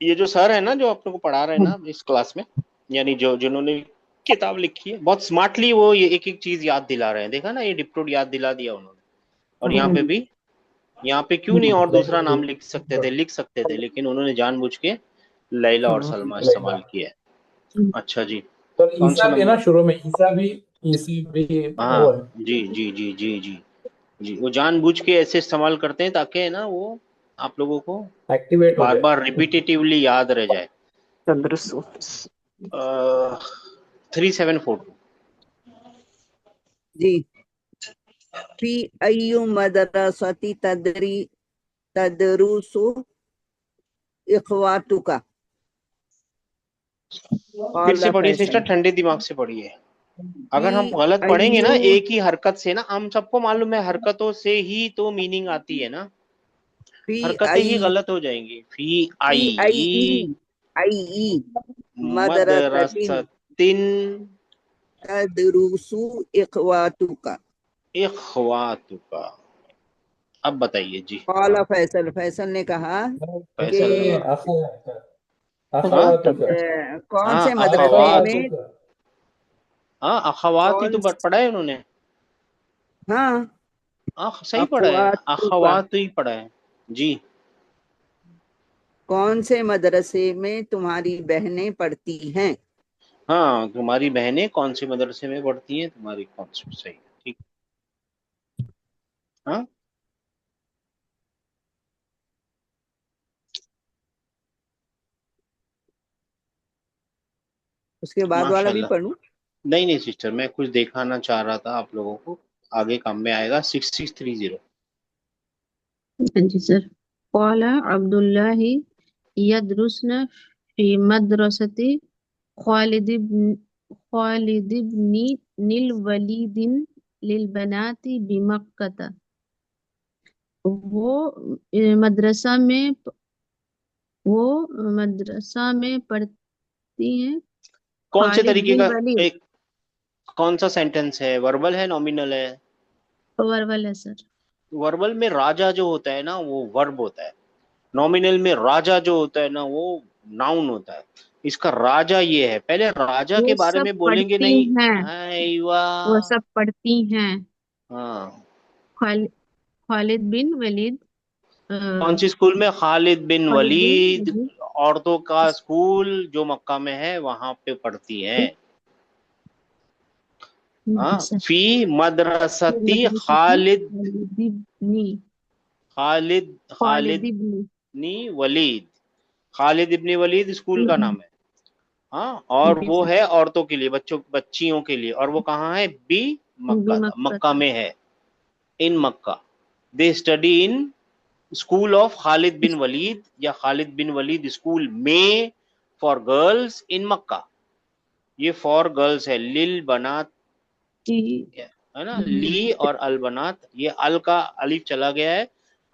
ये जो सर है ना, जो आप लोग को पढ़ा रहे हैं ना इस क्लास में, यानी जो जिन्होंने किताब लिखी है, बहुत स्मार्टली वो ये एक एक चीज याद दिला रहे हैं, देखा ना, ये डिप्टोट याद दिला दिया उन्होंने। और यहाँ पे भी, यहाँ पे क्यों नहीं और दूसरा नाम लिख सकते थे, लिख सकते थे, लेकिन उन्होंने जानबूझ के लैला और सलमा लैला। इस्तेमाल किया है। अच्छा जी। तो कौन सा ईसा भी है ना नंबर? शुरू में, ईसा भी वो है। हाँ जी जी जी जी जी जी, वो जानबूझ के ऐसे इस्तेमाल करते हैं ताकि है ना वो आप लोगों को एक्टिवेट हो बार जाए। बार रिपीटेटिवली याद रह जाए। तदरुसु। 3742। जी। फी अय्यु मदरसती तदरुसु इखवातुका। फिर से पढ़िए सिस्टर, ठंडे दिमाग से पढ़िए। अगर हम गलत पढ़ेंगे ना एक ही हरकत से ना, हम सबको मालूम है हरकतों से ही तो मीनिंग आती है ना, हरकतें ही गलत हो जाएंगी। फी आई आई मदरसतिन तदरुसु इखवातुका। इखवातुका। अब बताइए जी। कौला फैसल, फैसल ने कहा फैसल नहीं, ने अखवातुका। कौन से मदरसे अखवात, में, हाँ अखवात ही तो कौन, पढ़ा है उन्होंने। हाँ सही पढ़ा है, अखवातुका, अखवात ही पढ़ा है जी। कौन से मदरसे में तुम्हारी बहनें पढ़ती हैं? हाँ, तुम्हारी बहनें कौन से मदरसे में पढ़ती हैं, तुम्हारी कौन सी, सही है, ठीक। हाँ उसके बाद वाला भी माशाल्लाह। पढ़ूं? नहीं नहीं सिस्टर, मैं कुछ दिखाना चाह रहा था आप लोगों को, आगे काम में आएगा। 6630। जी सर। क़ाला अब्दुल्लाह यदरुसन फी मदरसति खालिद इब्न निल वलीद लिल बनाती बिमक्का। वो मदरसा में पढ़ती हैं कौन से खालिद तरीके बिन का, वलीद। एक कौन सा सेंटेंस है, वर्बल है नॉमिनल है? वर्बल है सर। वर्बल में राजा जो होता है ना वो वर्ब होता है, नॉमिनल में राजा जो होता है ना वो नाउन होता है। इसका राजा ये है, पहले राजा के वो बारे सब में बोलेंगे पढ़ती नहीं। हैं, आइवा, वो सब पढ़ती हैं। हाँ। खालिद बिन वलीद, कौन सी स्कूल में? खालिद बिन खालिद बिन वलीद, वलीद। औरतों का स्कूल जो मक्का में है वहां पे पढ़ती हैं। हाँ, सर। फी मदरसती मदरसती खालिद इब्न खालिद खालिद खालिद इब्न इब्नी वलीद, खालिद इब्नी वलीद स्कूल का नाम है। हाँ, और जी वो सर। है औरतों के लिए, बच्चियों के लिए, और वो कहाँ है? बी मक्का, बिमक्का। मक्का में है, in Makkah. They study in school of Khalid bin Walid, या खालिद बिन वलीद स्कूल में फॉर गर्ल्स इन मक्का। ये फॉर गर्ल्स है, लिल बनात है ना, ली और अल बनात। ये अल का अलिफ चला गया है,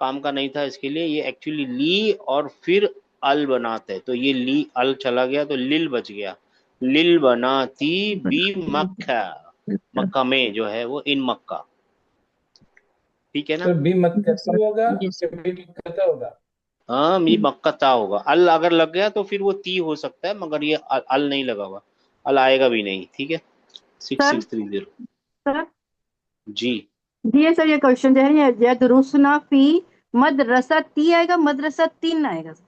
काम का नहीं था इसके लिए, ये एक्चुअली ली और फिर अल बनात है, तो ये ली अल चला गया तो लिल बच गया। लिल बनाती बी मक्का, मक्का में जो है वो इन मक्का, ठीक है ना? तो बी मक्कता होगा जी कि सर। बी मक्कता होगा? हाँ, मी मक्कता होगा। अल अगर लग गया तो फिर वो ती हो सकता है, मगर ये अल नहीं लगा हुआ, अल आएगा भी नहीं, ठीक है। सर 6630 सर जी। ये सर, ये क्वेश्चन जो है ये यदरुसना फी मदरसा ती आएगा, मदरसा तीन आएगा सर?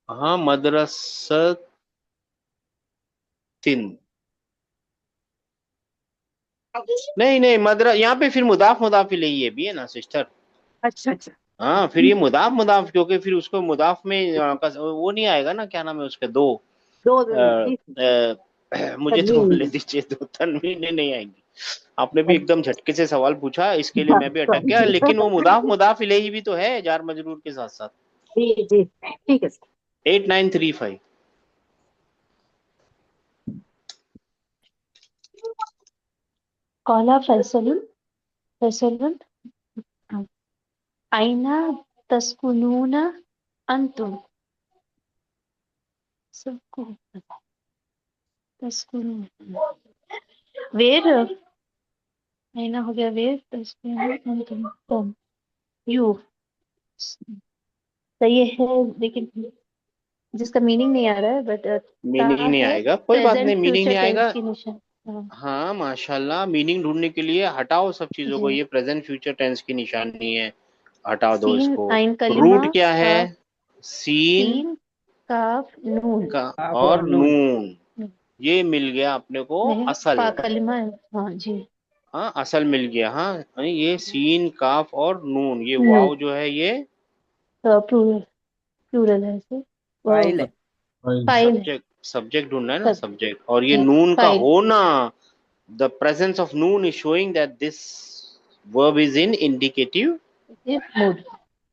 हाँ, मदरसतिन। नहीं नहीं, मदर यहाँ पे फिर मुदाफ मुदाफ इलैहि भी है ना सिस्टर। अच्छा अच्छा। हाँ, फिर ये मुदाफ मुदाफ, क्योंकि फिर उसको मुदाफ में वो नहीं आएगा ना, क्या नाम है उसके, दो दो अ, जी, मुझे तो बोलने दीजिए, दो तनवीनें नहीं आएंगी। आपने भी एकदम झटके से सवाल पूछा, इसके लिए मैं भी अटक गया, लेकिन वो मुदाफ मुदाफ इलैहि भी तो है जार मजरूर के साथ साथ। जी जी ठीक है सर। 8935। कौला फैसलुन आइना तस्कुनूना अंतुम। सबको तस्कुनून, वेर आइना हो गया, वेर तस्कुनून अंतुम, तुम, यू। सही है, लेकिन जिसका मीनिंग नहीं आ रहा है, बट मीनिंग नहीं है आएगा, कोई बात नहीं, प्रेजेंट मीनिंग फ्यूचर नहीं टेंस आएगा। की निशान। हाँ हाँ माशाल्लाह, मीनिंग ढूंढने के लिए हटाओ सब चीजों को, जी। ये प्रेजेंट फ्यूचर टेंस की निशानी है, हटा दो सीन इसको। आइन कलिमा रूट क्या है? काफ, सीन सीन काफ नून। का काफ और नून। नून, ये मिल गया अपने को नहीं, असल। पा कलिमा है। हाँ जी। हाँ, असल मिल गया। हाँ, ये सीन काफ और नून, ये नून वाव जो है ये प्लूरल, प्लूरल है इसे, फाइल है। फाइल है। सब्जेक्ट ढूंढना है ना, सब सब्जेक्ट, और ये नून का फाइल। होना, the presence of Noon is showing that this verb is in indicative mood.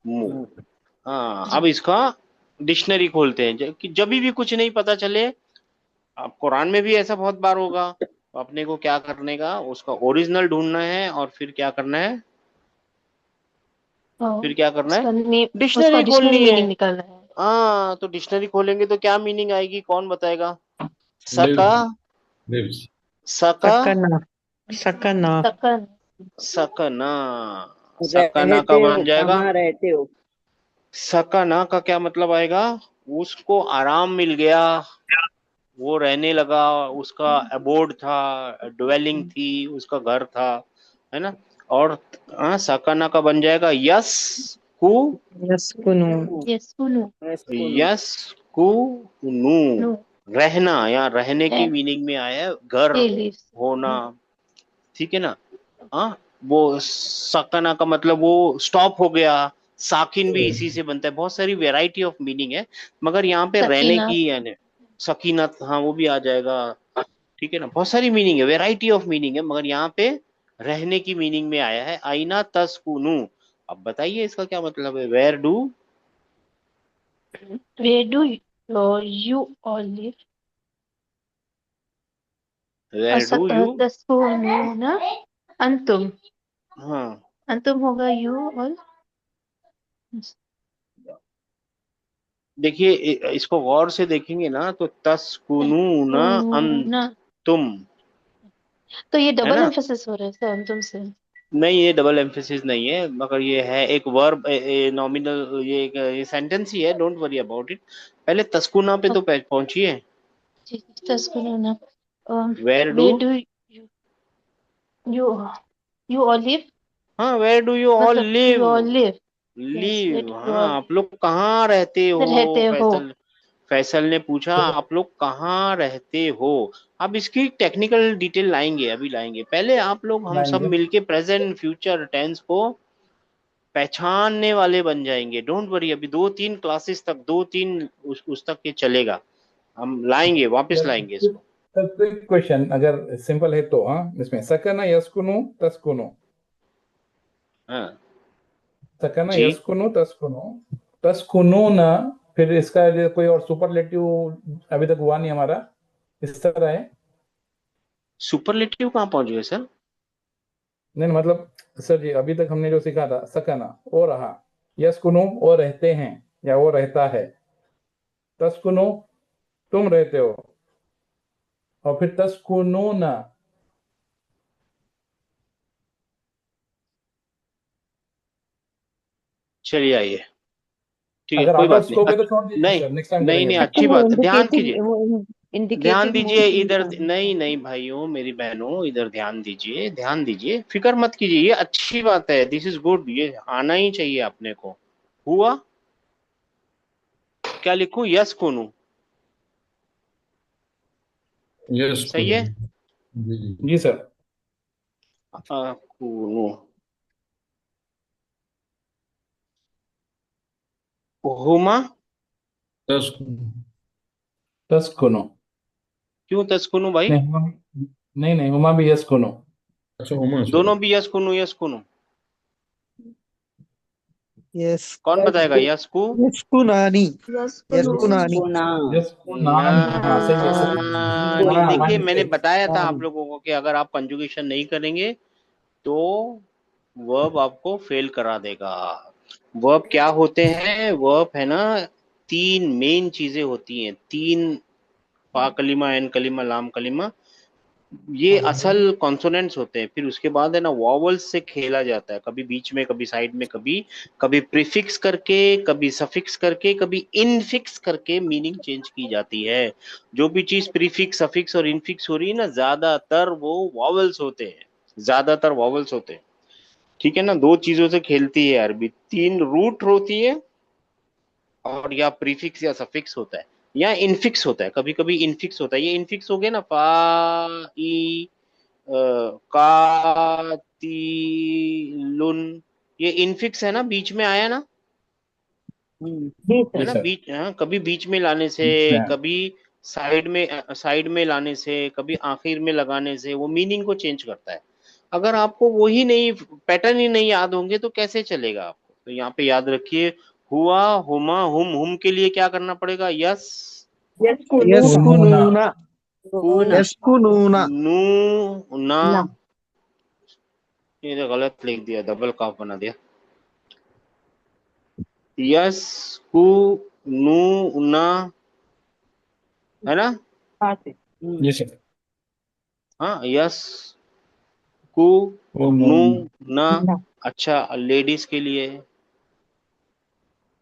Mood. हाँ, अब इसका डिक्शनरी खोलते हैं कि जब भी कुछ नहीं पता चले, अब कुरान में भी ऐसा बहुत बार होगा, तो अपने को क्या करने का, उसका ओरिजिनल ढूंढना है और फिर क्या करना है, फिर क्या करना है, उसका डिक्शनरी डिक्शनरी खोलनी है। मीनिंग निकालना है। हाँ, तो डिक्शनरी खोलेंगे तो क्या मीनिंग आएगी, कौन बताएगा? सका, लिव्स। सका, सकना, सकना, सकन, सकना, सकना का रहते हो, बन जाएगा। कहाँ रहते हो? सकना का क्या मतलब आएगा? उसको आराम मिल गया, वो रहने लगा, उसका अबोर्ड था, ड्वेलिंग थी, उसका घर था, है ना। और सकना का बन जाएगा यस कु, यस्कुनु, यस्कुनु, यस्कुनु। यस कु नू, नु, रहना, यहाँ रहने की रह, मीनिंग में आया है, घर he lives, होना, ठीक है ना। हाँ, वो सकना का मतलब वो स्टॉप हो गया, साकिन भी इसी से बनता है, बहुत सारी वेराइटी ऑफ मीनिंग है, मगर यहाँ पे रहने सकीना, की यानी सकीनत, हाँ वो भी आ जाएगा, ठीक है ना। बहुत सारी मीनिंग है, वेराइटी ऑफ मीनिंग है, मगर यहाँ पे रहने की मीनिंग में आया है, आईना तस्कुनु। अब बताइए इसका क्या मतलब है, where do, where do you all live? Where do you, तस्कुनूना अंतुम, हाँ अंतुम होगा you all, देखिए इसको गौर से देखेंगे ना तो तस्कुनूना तस्कुनूना, अंतुम, तो ये है डबल ना। एम्फेसिस हो रहा है सर अंतुम से। नहीं, ये डबल एम्फेसिस नहीं है, मगर ये है एक वर्ब नॉमिनल, ये सेंटेंस ही है, डोंट वरी अबाउट इट। पहले तस्कुना पे तो पहुंचिए, जी, तस्कुनूना, where do, where do you you all live, हाँ वेयर डू यू ऑल मतलब live, you all live, yes, where live, do you हाँ all आप लोग कहाँ रहते हो, रहते हो, फैसल, फैसल ने पूछा आप लोग कहाँ रहते हो। अब इसकी टेक्निकल डिटेल लाएंगे, अभी लाएंगे, पहले आप लोग हम सब लाएंगे। मिलके प्रेजेंट फ्यूचर टेंस को पहचानने वाले बन जाएंगे, डोंट वरी। अभी 2-3 क्लासेस तक, 2-3 उस तक के चलेगा, हम लाएंगे, वापस लाएंगे इसको। क्विक क्वेश्चन, अगर सिंपल है तो, हाँ इसमें सकना यस्कुनु तस्कुनु, हाँ सकना जी, यस्कुनु तस्कुनु, तस्कुनु ना, फिर इसका जो कोई और सुपरलेटिव अभी तक हुआ नहीं हमारा, इस तरह है। सुपरलेटिव कहाँ पहुंच गए सर? नहीं मतलब सर जी, अभी तक हमने जो सीखा था, सकना वो रहा, यस्कुनु वो रहते हैं या वो रहता है, तस्कुनु तुम रहते हो, और फिर तस्कुनु ना। चलिए आइए, ठीक है, अगर कोई आउट ऑफ बात स्कोप नहीं। है तो छोड़ दीजिए नहीं सर, नेक्स्ट टाइम नहीं करेंगे नहीं, फिर। अच्छी वो बात है, ध्यान इंडिकेटिव, कीजिए, वो ध्यान इंडिकेटिव मोड दीजिए में इधर, निकालना। नहीं नहीं भाइयों, मेरी बहनों, इधर ध्यान दीजिए, ध्यान दीजिए, फिक्र मत कीजिए, ये अच्छी बात है, दिस इज गुड, ये आना ही चाहिए अपने को। हुआ, क्या लिखूं, यस कुनू, यस सही है, जी जी। जी सर। कुनू, हुमा, तस्कुनु। तस्कुनु, क्यों तस्कुनु भाई? नहीं नहीं नहीं, हुमा भी यस्कुनु। अच्छा हुमा, सॉरी। दोनों भी यस कुनू, यस कुनू, यस, कौन बताएगा, यस कु, यस्कुनानी, यस्कुनानी, यस्कुना। यस्कुनानी, हाँ सही है सही है। नहीं, हाँ देखिए माय मैंने मिस्टेक। बताया था आप लोगों को कि अगर आप कंजुगेशन नहीं करेंगे तो वर्ब आपको फेल करा देगा। वर्ब क्या होते हैं, वर्ब है ना, 3 मेन चीजें होती हैं, 3, फा कलिमा, एन कलिमा, लाम कलिमा, ये असल कॉन्सोनेंट्स होते हैं। फिर उसके बाद है ना वॉवल्स से खेला जाता है, कभी बीच में, कभी साइड में, कभी कभी प्रीफिक्स करके, कभी सफिक्स करके, कभी इनफिक्स करके मीनिंग चेंज की जाती है। जो भी चीज प्रीफिक्स, सफिक्स और इनफिक्स हो रही है ना, ज्यादातर वो वॉवल्स होते हैं, ज्यादातर वॉवल्स होते हैं, ठीक है ना। 2 चीजों से खेलती है अरबी, 3 रूट होती है, और या प्रीफिक्स या सफिक्स होता है, या इनफिक्स होता है, कभी कभी इनफिक्स होता है। ये इनफिक्स हो गया ना, फा ई कातिलुन, ये इनफिक्स है ना, बीच में आया ना, जी है जी सर। ना, सर, बीच, हाँ, कभी बीच में लाने से, इसमें कभी साइड में लाने से, कभी आखिर में लगाने से वो मीनिंग को चेंज करता है। अगर आपको वही नहीं, पैटर्न ही नहीं याद होंगे तो कैसे चलेगा आपको, तो यहाँ पे याद रखिए, हुआ, हुमा, हुम के लिए क्या करना पड़ेगा? यस यस्कुनूना यस्कुनूना नू ना, ना ये तो गलत लिख दिया, डबल काफ बना दिया। यस कु नू ना, है ना? जी सर। हाँ, यस कु नू ना। ना अच्छा, लेडीज के लिए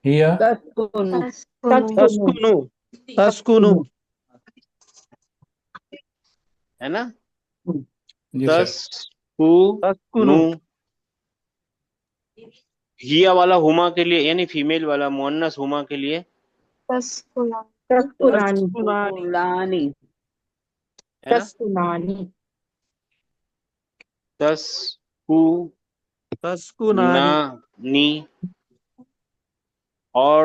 हिया तस्कुनु तस्कुनु तस्कुनु तस्कुनु है ना? जी सर। तस कु तस्कुनु नू। हिया वाला हुमा के लिए, यानी फीमेल वाला मुअन्नस हुमा के लिए तस्कुनानी तस्कुलानी है ना? तस्कुनानी तस कु ना तस्कुनानी नी। और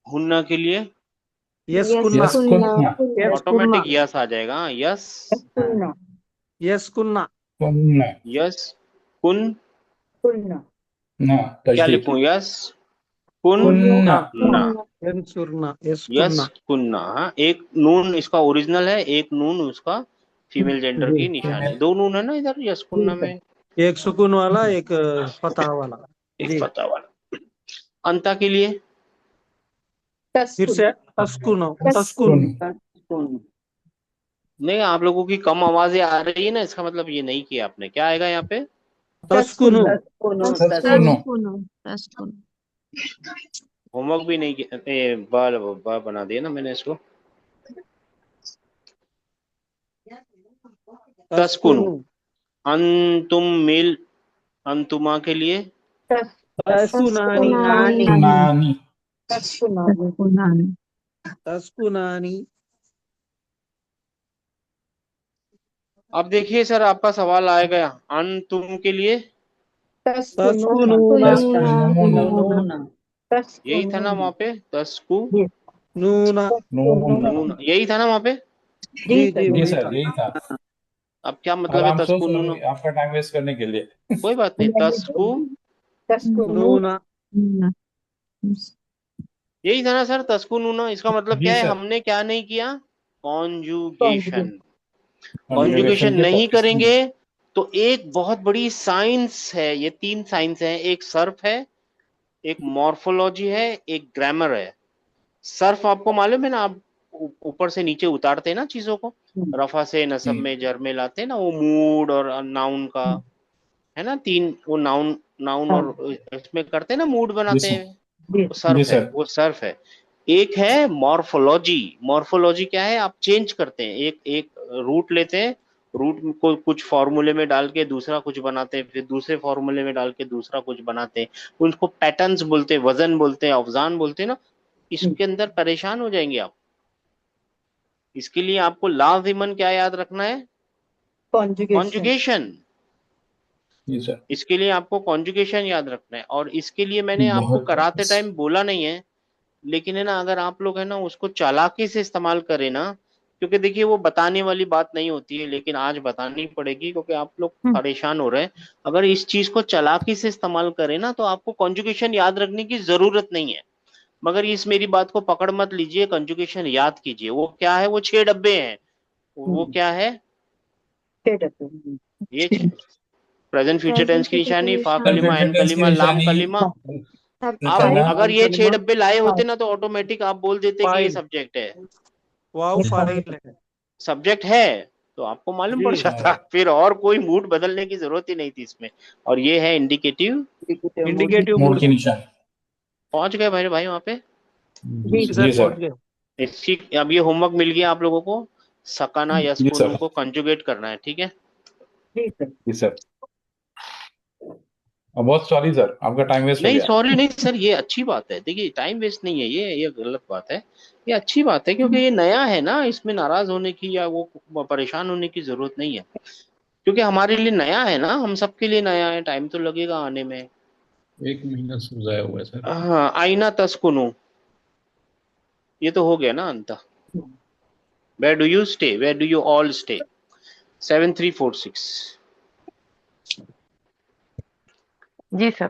हुन्ना के लिए यस्कुन्ना यस्कुन्ना यस्कुन्ना ऑटोमेटिक यस आ जाएगा। हाँ, यस कुन्ना यस्कुन्ना कुन्ना यस कुन। कुन्ना ना क्या तशदीद लिखूं? यस कुन कुन्ना ना। यंसुरना यस यस्कुन्ना कुन्ना। हाँ, एक नून इसका ओरिजिनल है, एक नून उसका फीमेल जेंडर जी की निशानी। फीमेल दो नून है ना इधर यस कुन्ना में, एक सुकून वाला एक फतह वाला। एक जी फतह वाला। अंता के लिए फिर से तस्कुनो तस्कुन तस्कुन तस्कुन नहीं, आप लोगों की कम आवाजें आ रही है ना, इसका मतलब ये नहीं किया आपने। क्या आएगा यहाँ पे? तस्कुनु तस्कुनु तस्कुनु तस्कुनु तस्कुनु होमवर्क भी नहीं किया। बाल बा बना दिया ना मैंने इसको। तस्कुनु। तस्कुनु अंतुम मिल, अंतुमा के लिए तस्कुनानी नानी तस्कुनानी तस्कुनानी अब देखिए सर, आपका सवाल आएगा अंतुम के लिए। तस्कुनूना तस्कुनूना यही था ना वहाँ पे? तस्कु नूना नूना नून, यही था ना वहाँ पे? जी जी जी वही सर था। यही था। अब क्या और मतलब है I'm so तस्कु नून? sorry आपका टाइम वेस्ट करने के लिए। कोई बात नहीं, तस्कु नूना यही था ना सर, तस्कु नूना। इसका मतलब जी क्या है? सर। हमने क्या नहीं किया? कॉन्जुगेशन। कॉन्जुगेशन कॉन्जुगेशन के नहीं प्रैक्टिस की। करेंगे तो एक बहुत बड़ी साइंस है, ये तीन साइंस है। एक सर्फ है, एक मॉर्फोलॉजी है, एक ग्रामर है। सर्फ आपको मालूम है ना, आप ऊपर से नीचे उतारते हैं ना चीजों को, रफा से नसब जी में जर में लाते हैं ना, वो मूड और नाउन का है ना, तीन वो नाउन नाउन और इसमें करते हैं ना, मूड जी बनाते सर। हैं, वो जी सर्फ है, सर। वो सर्फ है। एक है मॉर्फोलॉजी। मॉर्फोलॉजी क्या है? आप चेंज करते हैं, एक एक रूट लेते हैं, रूट को कुछ फॉर्मूले में डाल के दूसरा कुछ बनाते हैं, फिर दूसरे फॉर्मूले में डाल के दूसरा कुछ बनाते हैं, उनको पैटर्न्स बोलते हैं, वजन बोलते हैं, अवजान बोलते हैं ना। इसके अंदर परेशान हो जाएंगे आप। इसके लिए आपको लाजिमन क्या याद रखना है? कॉन्जुगेशन। जी सर। इसके लिए आपको कॉन्जुगेशन याद रखना है। और इसके लिए मैंने आपको बहुत कराते प्रैक्टिस। टाइम बोला नहीं है, लेकिन है ना, अगर आप लोग है ना उसको चालाकी से इस्तेमाल करें ना, क्योंकि देखिए वो बताने वाली बात नहीं होती है, लेकिन आज बतानी पड़ेगी क्योंकि आप लोग परेशान हो रहे हैं। अगर इस चीज को चालाकी से इस्तेमाल करें ना, तो आपको कॉन्जुगेशन याद रखने की जरूरत नहीं है। मगर इस मेरी बात को पकड़ मत लीजिए, कंजुगेशन याद कीजिए। वो क्या है? वो 6 डब्बे हैं। वो क्या है? ये प्रेजेंट फ्यूचर टेंस की निशानी, फा परफेक्ट कलिमा, एन टेंस की कलिमा, लाम निशानी कलिमा। आप कहना अगर ये 6 डब्बे लाए होते ना, तो ऑटोमेटिक आप बोल देते कि ये फाइल सब्जेक्ट है। वाव फाइल है सब्जेक्ट है तो आपको मालूम पड़ जी जाता, फिर और कोई मूड बदलने की जरूरत ही नहीं थी इसमें। और ये है इंडिकेटिव। इंडिकेटिव मूड मूड की निशानी। पहुंच गए भाई भाई वहां पे? जी जी सर पहुंच सर। गए। इसकी अब ये होमवर्क मिल गया आप लोगों को। सकाना जी यस्कुनु सर। को कंजुगेट करना है, ठीक है? जी सर। बहुत सॉरी सर आपका टाइम वेस्ट हो नहीं, गया। सॉरी नहीं सर, ये अच्छी बात है। देखिए, टाइम वेस्ट नहीं है, ये गलत बात है। ये अच्छी बात है, क्योंकि ये नया है ना, इसमें नाराज होने की या वो परेशान होने की जरूरत नहीं है, क्योंकि हमारे लिए नया है ना, हम सबके लिए नया है। टाइम तो लगेगा आने में। 1 महीना सब जाया हुआ है सर। हाँ, आईना तस्कुनु, ये तो हो गया ना अंत। Where do you stay, where do you all stay? 7346। जी सर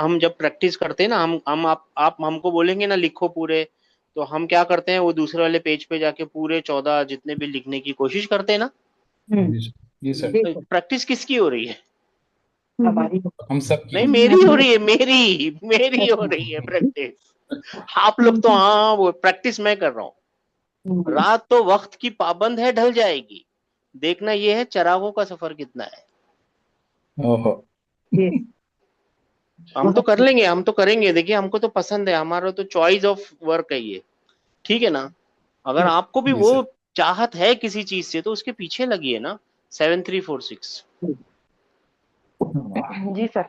हम जब प्रैक्टिस करते हैं ना, हम आप हमको बोलेंगे ना लिखो पूरे, तो हम क्या करते हैं, वो दूसरे वाले पेज पे जाके पूरे 14 जितने भी लिखने की कोशिश करते हैं ना। जी सर। जी सर। प्रैक्टिस किसकी हो रही है? हमारी हम सब की। नहीं, मेरी हो रही है, मेरी हो रही है प्रैक्टिस। आप लोग तो, हाँ, वो प्रैक्टिस मैं कर रहा हूँ। रात तो वक्त की पाबंद है, ढल जाएगी। देखना ये है चरागों का सफर कितना है। ओहो। जी हम तो कर लेंगे, हम तो करेंगे। देखिए, हमको तो पसंद है, हमारा तो चॉइस ऑफ वर्क है ये, ठीक है ना। अगर आपको भी जी वो सर। चाहत है किसी चीज से, तो उसके पीछे लगिए ना। 7346। जी सर।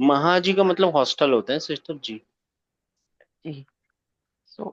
महाजी का मतलब हॉस्टल होता है सिस्टर जी। जी। So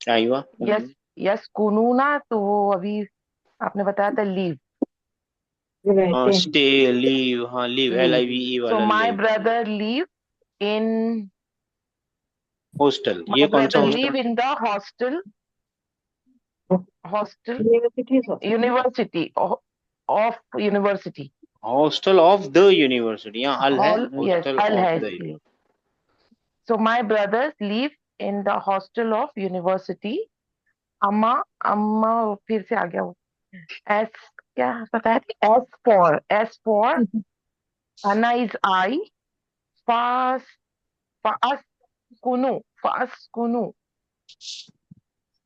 आईवा। यस्कुनूना, तो वो अभी आपने बताया था लीव। हाँ, स्टे, लीव, हाँ, लीव, LIVE So वाला my leave. brother live in hostel, my ये कौन सा brother hostel? live in the hostel university of university. Hostel of the university, यहाँ अल है, All yes, hostel Al of has the. live. So my brothers live in the hostel of university. अम्मा फिर से आ गया वो। S क्या बताया था? S for Anna is I.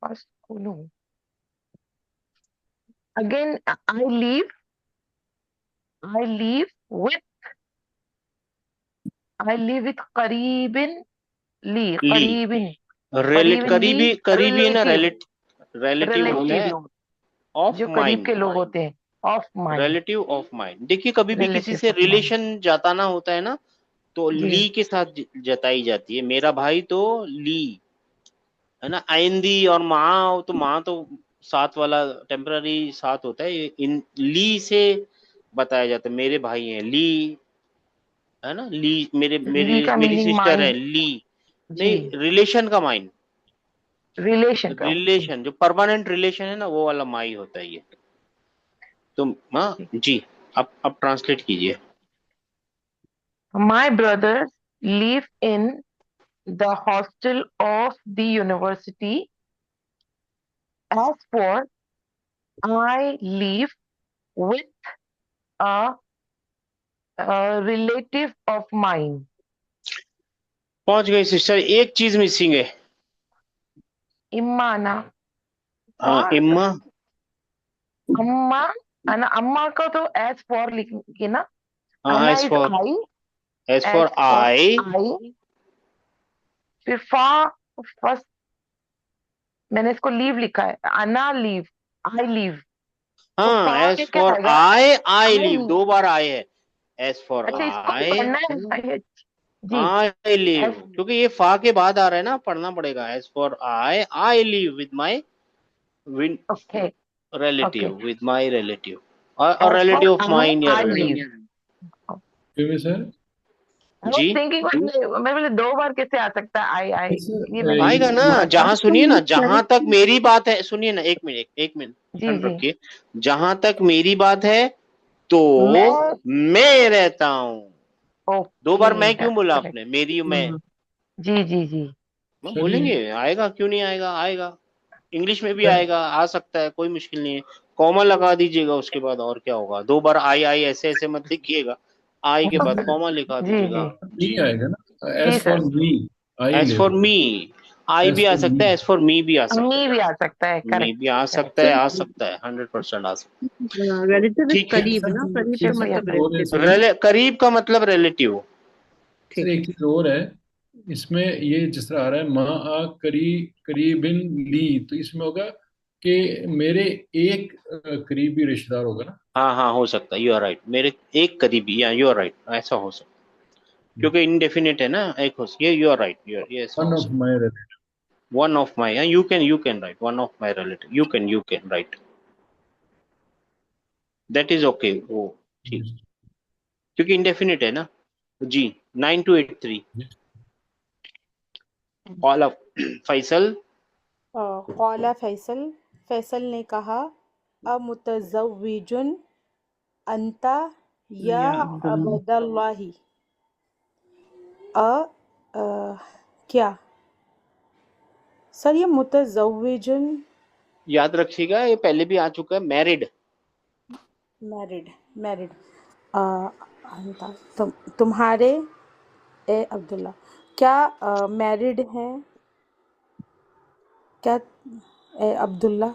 Faskunu. Again, I live with करीबिन ली, करीबिन करीबी, करीबी है ना, रिलेटिव होता है रिलेटिव, ऑफ जो करीब माइंड। के लोग होते हैं, of mind, relative of mind. देखिए, कभी भी किसी रिलेटिव से ऑफ माइंड। रिलेशन जताना होता है ना, तो ली के साथ जताई जाती है। मेरा भाई तो ली है ना। आइंदी और माँ, तो माँ तो साथ वाला टेम्पररी साथ होता है। इन ली से बताया जाता है, मेरे भाई हैं ली, है ना। ली ली का मेरी मीनिंग सिस्टर है माइंड। ली। जी, नहीं, रिलेशन का माइंड, रिलेशन का। रिलेशन जो परमानेंट रिलेशन है ना, वो वाला माई होता है ये। तो हाँ जी, अब ट्रांसलेट कीजिए। My brothers live in the hostel of the university. As for I live with a relative of mine. पहुंच गई सिस्टर, एक चीज मिसिंग है। इम्मा ना, हाँ, इम्मा। अम्मा, अम्मा को तो एज फॉर लिखेंगे ना। हाँ, अन्ना as is for, I, as for I. फिर फर्स्ट मैंने इसको लीव लिखा है, अन्ना लीव, आई लीव। हाँ, एज क्या फॉर आएगा? आई लीव, 2 बार आई है। एज फॉर अच्छा, इसको भी आई, पढ़ना है जी। आई लीव, क्योंकि ये फा के बाद आ रहा है ना, पढ़ना पड़ेगा। As for I live with my relative, with my relative, और रिलेटिव ऑफ माइन या क्यों सर? जी। मैं बोले 2 बार कैसे आ सकता है? आई आएगा ना, जहां, सुनिए ना, जहां तक मेरी बात है, सुनिए ना, एक मिनट ध्यान रखिए। जहां तक मेरी बात है, तो मैं रहता हूँ। 2 बार मैं क्यों बोला आपने? मेरी, मैं। जी बोलेंगे, आएगा, क्यों नहीं आएगा? आएगा, इंग्लिश में भी आएगा, आ सकता है, कोई मुश्किल नहीं है। कॉमा लगा दीजिएगा उसके बाद, और क्या होगा। 2 बार आई ऐसे ऐसे मत लिखिएगा, आई के बाद कॉमा लिखा दीजिएगा। जी आएगा ना। As for me, as for me, I भी आ सकता है, एज फॉर मी भी आ सकता है, मी भी आ सकता है, मी भी आ सकता है, आ सकता है, 100% आ सकता है। रिलेटिव ठीक है, करीब ना, करीब का मतलब रिलेटिव। करीब का मतलब रिलेटिव। सर एक चीज और है इसमें, ये जिस तरह आ रहा है माँ आ करीबिन ली, तो इसमें होगा कि मेरे एक करीबी रिश्तेदार होगा ना। हाँ, हो सकता है, यू आर राइट, मेरे एक करीबी, या यू आर राइट, ऐसा हो सकता है, क्योंकि इनडेफिनिट है ना, एक हो, ये यू आर राइट, ये one of my relative, one of my, you can write one of my relative, you can write। That is okay, वो ठीक, क्योंकि इंडेफिनिट है ना जी। 9283 कॉल अप फैसल। कौला फैसल, फैसल ने कहा, अमुतज़व्विजुन अंता या या अब्दुल्ला। अब्दुल्लाही। क्या सर ये मुतज़व्विजुन याद रखिएगा ये पहले भी आ चुका है, मैरिड। मैरिड, मैरिड अंता तुम्हारे ए अब्दुल्ला क्या मैरिड हैं क्या ए अब्दुल्ला।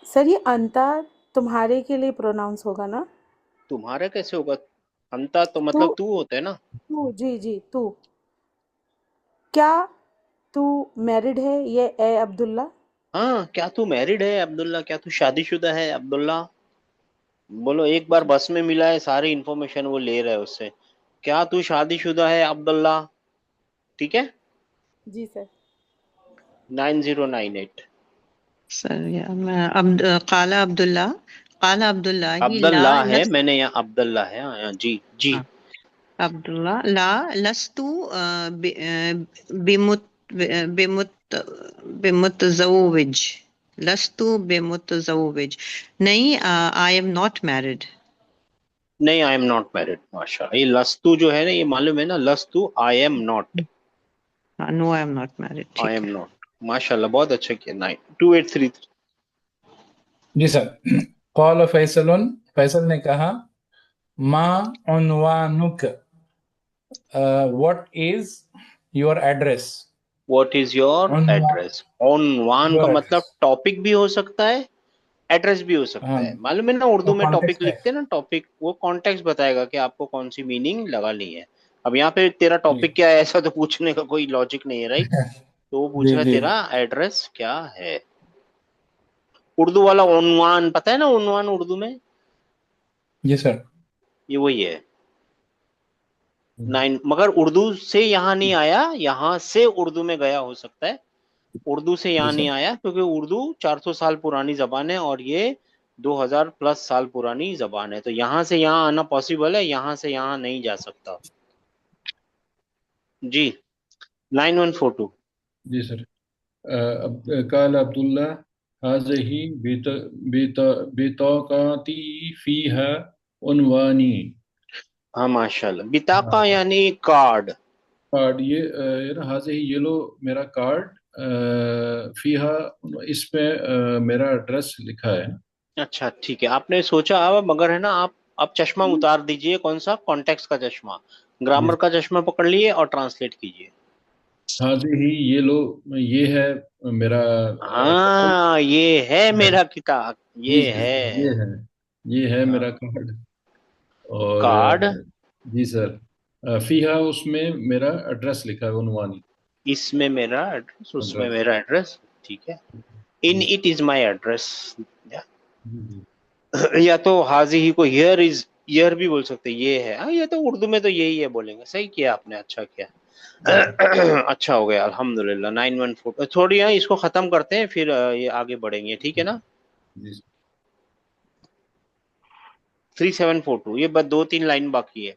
सर ये अंता तुम्हारे के लिए प्रोनाउंस होगा ना। तुम्हारा कैसे होगा, अंता तो तू मतलब तू होता है ना। तू जी जी तू, क्या तू मैरिड है ये ए अब्दुल्ला। हाँ, क्या तू मैरिड है अब्दुल्ला, क्या तू शादीशुदा है अब्दुल्ला। बोलो, एक बार बस में मिला है, सारी इंफॉर्मेशन वो ले रहा है उससे। क्या तू शादीशुदा है अब्दुल्ला, ठीक है। जी सर। 9098 सर या मैं काला अब्दुल्ला, काला अब्दुल्ला ही ला अब्दुल्ला है, लस। मैंने यहाँ अब्दुल्ला है, हाँ जी जी। हाँ, अब्दुल्ला ला लस्तु बिमुत बिमुत बिमुतज़व्विज, लस्तु बिमुतज़व्विज, नहीं आई एम नॉट मैरिड। नहीं, आई एम नॉट मैरिड, माशाल्लाह। ये लस्तु जो है ना, ये मालूम है ना, लस्तु I am not, no I am not married, I ठीक एम है। नॉट, माशाल्लाह बहुत अच्छा किया। 2833 जी सर। कॉल फैसलन, फैसल ने कहा, मा उन्वानुक, what is your address. What is your address. ऑनवान का योर मतलब एड्रेस, टॉपिक भी हो सकता है, एड्रेस भी हो सकता हाँ है, मालूम है ना। उर्दू वो में टॉपिक कॉन्टेक्स्ट है। लिखते हैं ना, टॉपिक वो कॉन्टेक्स्ट बताएगा कि आपको कौन सी मीनिंग लगानी है। अब यहाँ पे तेरा जी टॉपिक क्या है ऐसा तो पूछने का कोई लॉजिक नहीं है, राइट। तो वो पूछ जी रहा है जी तेरा एड्रेस क्या है। उर्दू वाला उन्वान पता है ना, उन्वान उर्दू में जी सर। ये वही है। 9 मगर उर्दू से यहाँ नहीं आया, यहाँ से उर्दू में गया हो सकता है। उर्दू से जी यहाँ नहीं सर। आया क्योंकि उर्दू 400 साल पुरानी जबान है और ये 2000 प्लस साल पुरानी जबान है, तो यहाँ से यहाँ आना पॉसिबल है, यहाँ से यहाँ नहीं जा सकता जी। 9142 जी सर। काल अब्दुल्ला हाज़िही बिताक़ाती फ़ीहा उन्वानी। हाँ माशाल्लाह, बिताका हाँ, यानी कार्ड। कार्ड ये ना, हाज़िही ये लो मेरा कार्ड, फ़ीहा इस पे मेरा एड्रेस लिखा है। अच्छा ठीक है, आपने सोचा अब, मगर है ना, आप चश्मा उतार दीजिए, कौन सा, कॉन्टेक्स्ट का चश्मा, ग्रामर का चश्मा पकड़ लिए और ट्रांसलेट कीजिए। हाज़िही ये लो, ये है मेरा हाँ, ये है मेरा किताब, जी ये जी, है ये है हाँ, मेरा कार्ड। और कार्ड। जी सर, फीहा उसमें मेरा एड्रेस लिखा है, उन्वानी इसमें मेरा एड्रेस, उसमें एड्रेस। मेरा एड्रेस, ठीक है। In it is my address, या तो हाजी ही को हियर इज, हियर भी बोल सकते, ये है। हाँ, ये तो उर्दू में तो यही है बोलेंगे। सही किया आपने, अच्छा किया। अच्छा हो गया अल्हम्दुलिल्लाह। 914 थोड़ी यहाँ इसको खत्म करते हैं, फिर ये आगे बढ़ेंगे, ठीक है ना। 3742 ये बस 2-3 लाइन बाकी है।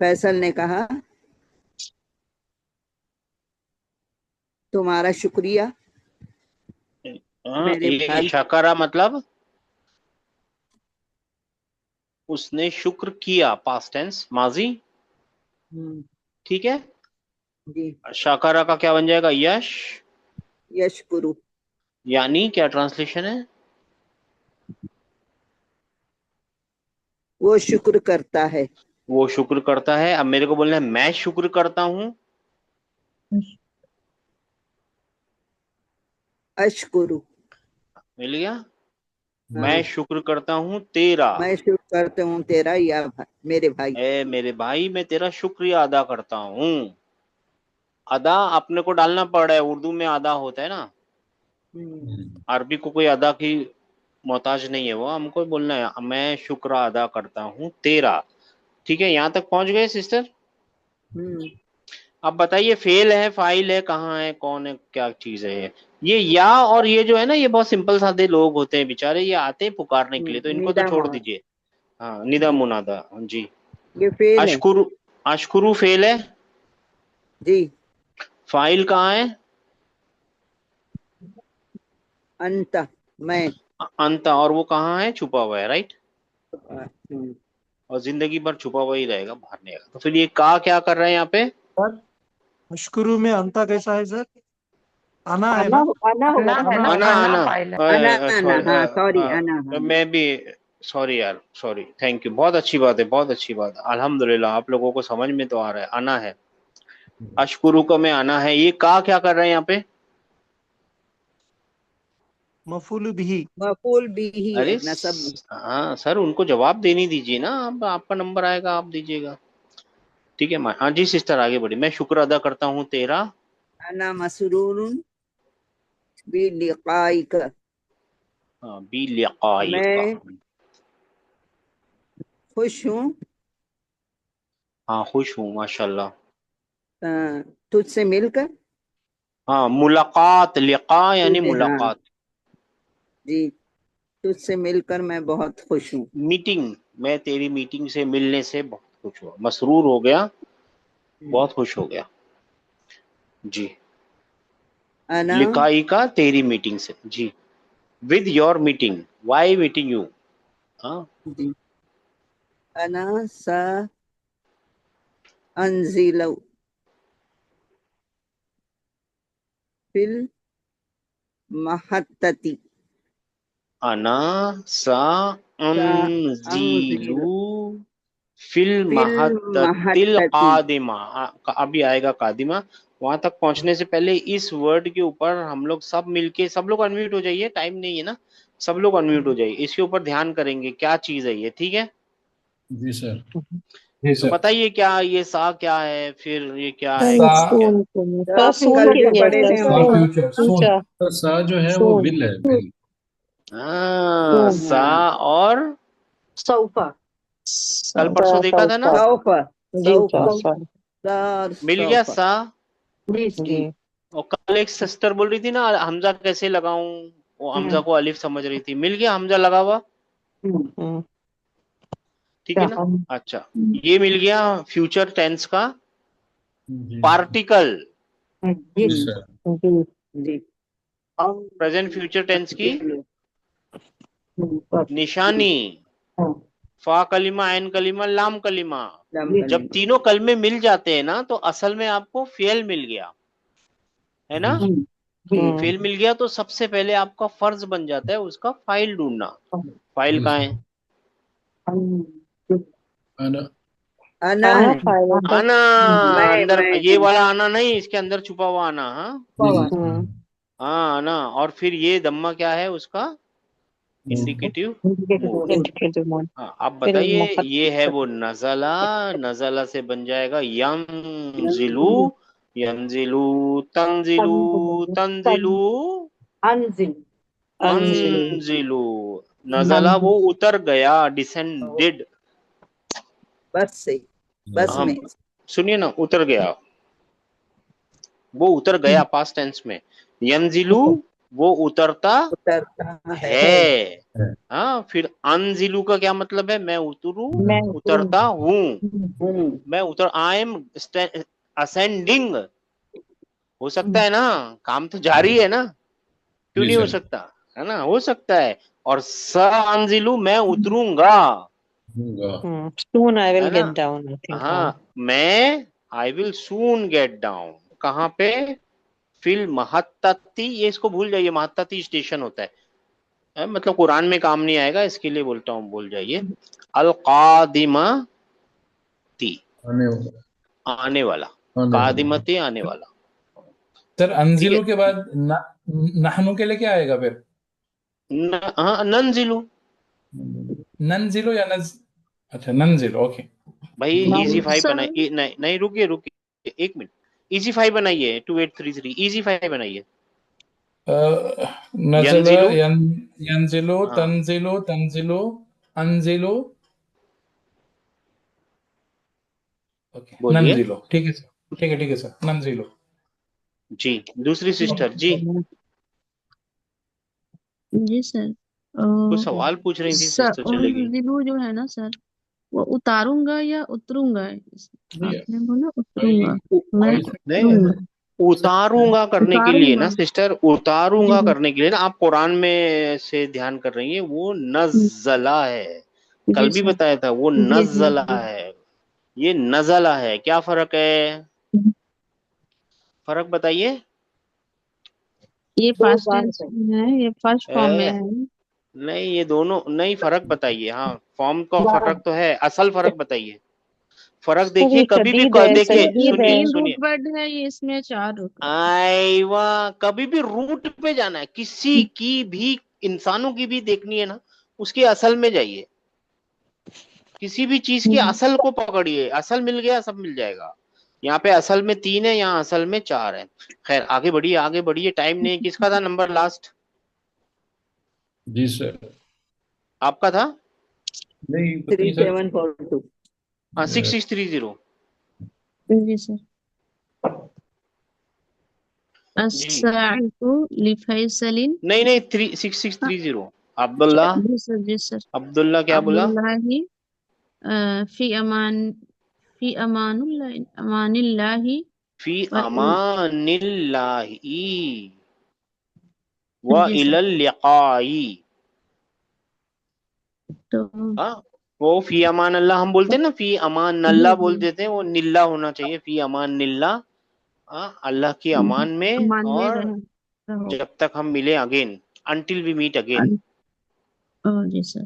फैसल ने कहा, तुम्हारा शुक्रिया मेरे ये भाई. शकरा मतलब उसने शुक्र किया, पास्ट टेंस माजी, ठीक है। जी. शकरा का क्या बन जाएगा, यश, यशकुरु यानी क्या ट्रांसलेशन है, वो शुक्र करता है. वो शुक्र करता है। अब मेरे को बोलना है मैं शुक्र करता हूँ, अशकुरु मिल गया। मैं शुक्र करता हूँ तेरा, मैं शुक्र करता हूँ तेरा या मेरे भाई. ए मेरे भाई, मैं तेरा शुक्रिया अदा करता हूँ। अदा अपने को डालना पड़ रहा है, उर्दू में अदा होता है ना, अरबी को कोई अदा की मोहताज नहीं है, वो हमको बोलना है मैं शुक्र अदा करता हूँ तेरा। ठीक है, यहाँ तक पहुंच गए सिस्टर? अब बताइए फेल है, फाइल है, कहाँ है, कौन है, क्या चीज है ये या और ये जो है ना, ये बहुत सिंपल सादे लोग होते हैं बेचारे, ये आते हैं पुकारने के लिए, तो इनको तो निदा छोड़ मुराद दीजिए। हाँ, निदा जी, मुनादा जी। ये फेल है अशकुरु, अशकुरु फेल है, जी। फाइल कहाँ है? अंत मैं अंत, और वो कहाँ है? छुपा हुआ है, राइट। हम्म, और जिंदगी भर छुपा हुआ ही रहेगा, बाहर नहीं आएगा। तो फिर ये का क्या कर रहे हैं यहाँ पे? सर अशकुरु में अंता कैसा है सर? आना है आना ना? आना होगा आना है ना। ना, आना आना आना फाइल है। आना आना सॉरी, हाँ सॉरी आना हाँ मैं भी सॉरी यार, सॉरी, थैंक यू, बहुत अच्छी बात है, बहुत अच्छी बात है, अल्हम्दुलिल्लाह आप लोगों को समझ में तो आ रहा है, आना है। अशकुरु को में आना है, ये का क्या कर रहे हैं यहाँ पे? मफूल भी। मफूल बिही अरे नसब हाँ सर, उनको जवाब देनी दीजिए ना, अब आपका नंबर आएगा, आप दीजिएगा। ठीक है हाँ जी सिस्टर, आगे बढ़ी। मैं शुक्र अदा करता हूँ तेरा। अना मसरूरुन बिलिकाइक हाँ, बी लिकाइका। मैं खुश हूँ हाँ, खुश हूँ माशाल्लाह। तुझसे मिलकर हाँ, मुलाकात, लिका यानी तुझे हाँ मुलाकात। जी, तुझसे मिलकर मैं बहुत खुश हूँ। मीटिंग, मैं तेरी मीटिंग से मिलने से बहुत खुश हुआ, मसरूर हो गया, बहुत खुश हो गया जी। अना लिकाई का तेरी मीटिंग से जी। विद योर मीटिंग, वाई मीटिंग यू। हाँ, जी अना सा अंजिलो फिल महत्तती अना सा सा अंजीलू अंजिलो फिल फिल महत्तिल महत्तती कादिमा। अभी आएगा कादिमा। वहां तक पहुंचने से पहले इस वर्ड के ऊपर हम लोग सब मिलके, सब लोग अनम्यूट हो जाइए, टाइम नहीं है ना, सब लोग अनम्यूट हो जाइए, इसके ऊपर ध्यान करेंगे क्या चीज है ये, ठीक है? जी सर। जी तो सर। बताइए क्या ये सा क्या है, फिर ये क्या है, सा क्या क्या है? सर सून कल के भी लिए पढ़े सर थे सा हम फ्यूचर सून। तो सा जो है वो विल है, विल। हाँ, सा और सौफा। कल परसों देखा था ना, सौफा सौफा सौफा। सर मिल गया सौफा सा। जी जी और कल एक सिस्टर बोल रही थी ना, हमजा कैसे लगाऊं, वो हमजा को अलिफ समझ रही थी, मिल गया हमजा लगा हुआ, ठीक है ना? अच्छा, ये मिल गया फ्यूचर टेंस का जी पार्टिकल, जी जी सर। जी जी प्रेजेंट फ्यूचर टेंस की अंजिलो निशानी, फा कलिमा, ऐन कलिमा, लाम कलिमा। लम जब कलीमा तीनों कलमे मिल जाते हैं ना, तो असल में आपको फेल मिल गया है ना। जी जी फेल मिल गया तो सबसे पहले आपका फर्ज बन जाता है उसका फाइल ढूंढना। फाइल जी कहाँ सर। है? अना अना है आना। अंदर मैं ये वाला आना नहीं, इसके अंदर छुपा हुआ आना। हाँ जी जी हाँ, आना। और फिर ये दम्मा क्या है उसका? Indicative mode. हाँ, अब बताइए, ये है वो नजला, नजला से बन जाएगा यंजिलू, यंजिलू, तंजिलू, तंजिलू, अनजिल। अंजिलू। नजला वो उतर गया, डिसेंडेड। बस से बस हम में सुनिए ना, उतर गया, वो उतर गया पास्ट टेंस में। यंजिलू वो उतरता उतरता है है। है। हाँ, फिर अनजिलू का क्या मतलब है? मैं उतरू, मैं उतरता हूँ। हूँ मैं उतर, आई एम असेंडिंग। हो सकता है ना, काम तो जारी है ना, क्यों जी नहीं हो सर। सकता? है ना, हो सकता है। और स अंजिलू मैं उतरूंगा, होगा। Soon I will है ना। get down, I think. हाँ, मैं I will soon get down. कहाँ पे? फिल महत्तती, ये इसको भूल जाइए, महत्तती स्टेशन होता मतलब कुरान में काम नहीं आएगा, इसके लिए बोलता हूँ, भूल जाइए। अल कादिमती, आने वाला। आने वाला, आने वाला। कादिमती आने वाला, सर ठीक है। अनजिलू के बाद नहनु के लिए क्या आएगा फिर? हाँ, नंजिलू। ननजिलो या नज, अच्छा ननजिलो, ओके। भाई इजी फाइव सर बनाइए, नहीं नहीं, रुकिए रुकिए एक मिनट, इजी फाइव बनाइए, 2833 इजी फाइव बनाइए। नज़ल यंजिलु यंजिलु हाँ तंजिलु तंजिलु अंजिलु ओके बोलिए नंजिलो ठीक है सर ठीक है सर नंजिलो जी। दूसरी सिस्टर जी जी सर कुछ सवाल पूछ रही थी सिस्टर, चले गई। दिलू जो है ना सर, वो उतारूंगा या उतरूंगा? नहीं आपने बोला भाई उतरूंगा, मैं भाई साहब, नहीं, उतरूंगा। उतारूंगा करने के लिए उतारूंगा। ना सिस्टर, जी उतारूंगा जी करने के लिए ना आप कुरान में से ध्यान कर रही हैं, वो नज़ला है। कल जी भी सर। बताया था वो जी जी नज़ला जी। है, ये नज़ला है। क्या फर्क है? फर्क बताइए। ये दो पास्ट बार टेंस है। में है, ये फर्स्ट फॉर्म में ए, है। नहीं ये दोनों नहीं, फर्क बताइए। हाँ फॉर्म का बारह फर्क तो है, असल फर्क बताइए। फर्क सर देखिए, ये कभी भी शदीद है, देखिए, ये शदीद है। सुनिए 3 सुनिए, रूट वर्ड है, ये इसमें 4 रूट वर्ड है। आईवा कभी भी रूट पे जाना है, किसी की भी, इंसानों की भी देखनी है ना, उसकी असल में जाइए। किसी भी चीज की असल को पकड़िए, असल मिल गया सब मिल जाएगा। यहाँ पे असल में 3 है, यहाँ असल में 4 है। खैर आगे बढ़िए, आगे बढ़िए, टाइम नहीं। किसका था नंबर लास्ट? जी सर। आपका था? नहीं पता नहीं सर। 3742। हाँ 6630 जी सर। जी। अस्साइकु लिफैसलिन। नहीं नहीं 6630 अब्दुल्ला। जी सर। जी सर। अब्दुल्ला क्या बोला? अब्दुल्लाही फी अमान, फी अमानिल्लाही फी व अमानिल्लाही व जी सर। इलल लिकाई। तो हाँ वो फी अमान अल्लाह हम बोलते हैं ना, फी अमान जी अल्लाह बोल जी देते हैं, वो निल्ला होना चाहिए, फी अमान निल्ला। हाँ अल्लाह की अमान में, अमान में और रहो। जब तक हम मिले again, until we meet again. जी सर।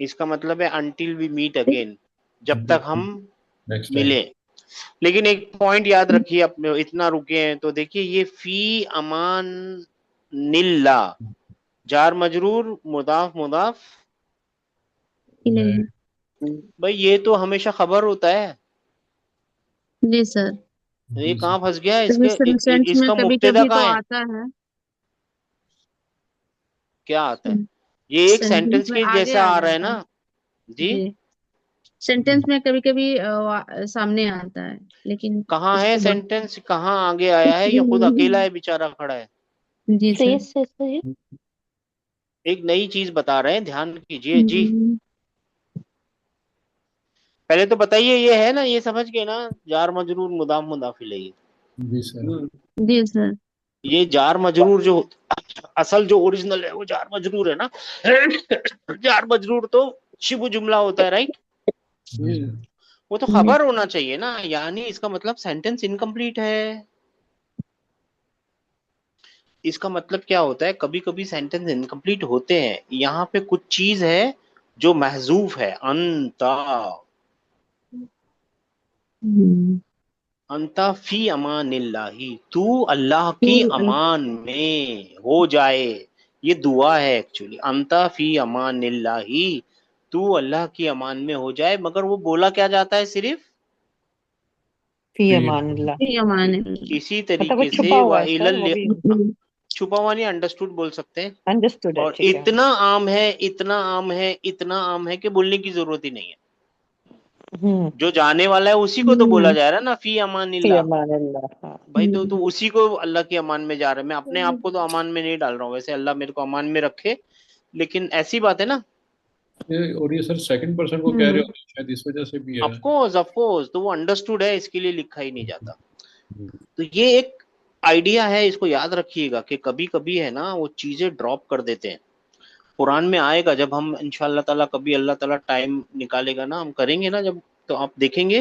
इसका मतलब है अनटिल वी मीट अगेन, जब तक हम नेक्स्ट टाइम। मिले। लेकिन एक पॉइंट याद रखिए, अपने इतना रुके हैं तो देखिए, ये फी अमान निल्ला, जार मजरूर मुदाफ मुदाफ, इलेही। भाई ये तो हमेशा खबर होता है। जी सर। ये कहाँ फंस गया है? कभी इसके सेंटेंस में इसका कभी मुब्तदा कभी तो कहाँ है? आता है। क्या आता है? ये एक सेंटेंस सेंटेंस में के आगे जैसा आ आ रहा है जाता है। ना जी। जी। सेंटेंस में कभी कभी सामने आता है, लेकिन कहाँ है उसके बाद सेंटेंस, कहाँ आगे आया है? ये खुद अकेला है, बेचारा खड़ा है। जी सर। फ्रेज से सर। एक नई चीज बता रहे हैं, ध्यान कीजिए जी। पहले तो बताइए, ये है ना, ये समझ गए ना, जार मजरूर मुदाफ मुदाफ इलैही। जी सर। जी सर। ये जार मजरूर जो असल जो ओरिजिनल है वो जार मजरूर है ना। जार मजरूर तो शिबु जुमला होता है, राइट? जी सर। वो तो खबर होना चाहिए ना, यानी इसका मतलब सेंटेंस इनकम्प्लीट है। इसका मतलब क्या होता है, कभी कभी सेंटेंस इनकम्प्लीट होते हैं, यहाँ पे कुछ चीज है जो महजूफ है। अंता, अंता फी अमानिल्लाही, तू अल्लाह की अमान में हो जाए। ये दुआ है एक्चुअली, अंता फी अमानिल्लाही, तू अल्लाह की अमान में हो जाए। मगर वो बोला क्या जाता है? सिर्फ फी अमानिल्लाह। इसी मतलब वो तरीके छुपा से हुआ है सर, वो वाइलल, भी छुपा हुआ नहीं, अंडरस्टूड बोल सकते हैं। अंडरस्टूड है, और ठीक है। इतना आम है, इतना आम है, इतना आम है कि बोलने की जरूरत ही नहीं है। जो जाने वाला है उसी को तो बोला जा रहा है ना, फी फी अमानिल्लाह। अमानिल्लाह, हाँ। भाई तो उसी को अल्लाह की अमान में जा रहा है। मैं अपने आप को तो अमान में नहीं डाल रहा हूँ, वैसे अल्लाह मेरे को अमान में रखे, लेकिन ऐसी बात है ना। और ये सर सेकंड पर्सन को कह रहे हो, शायद इस वजह से भी है। ऑफ कोर्स तो वो अंडरस्टूड है, इसके लिए लिखा ही नहीं जाता। तो ये एक आइडिया है, इसको याद रखिएगा कि कभी कभी है ना वो चीजें ड्रॉप कर देते हैं। कुरान में आएगा, जब हम इंशाअल्लाह ताला, कभी अल्लाह ताला टाइम निकालेगा ना, हम करेंगे ना जब, तो आप देखेंगे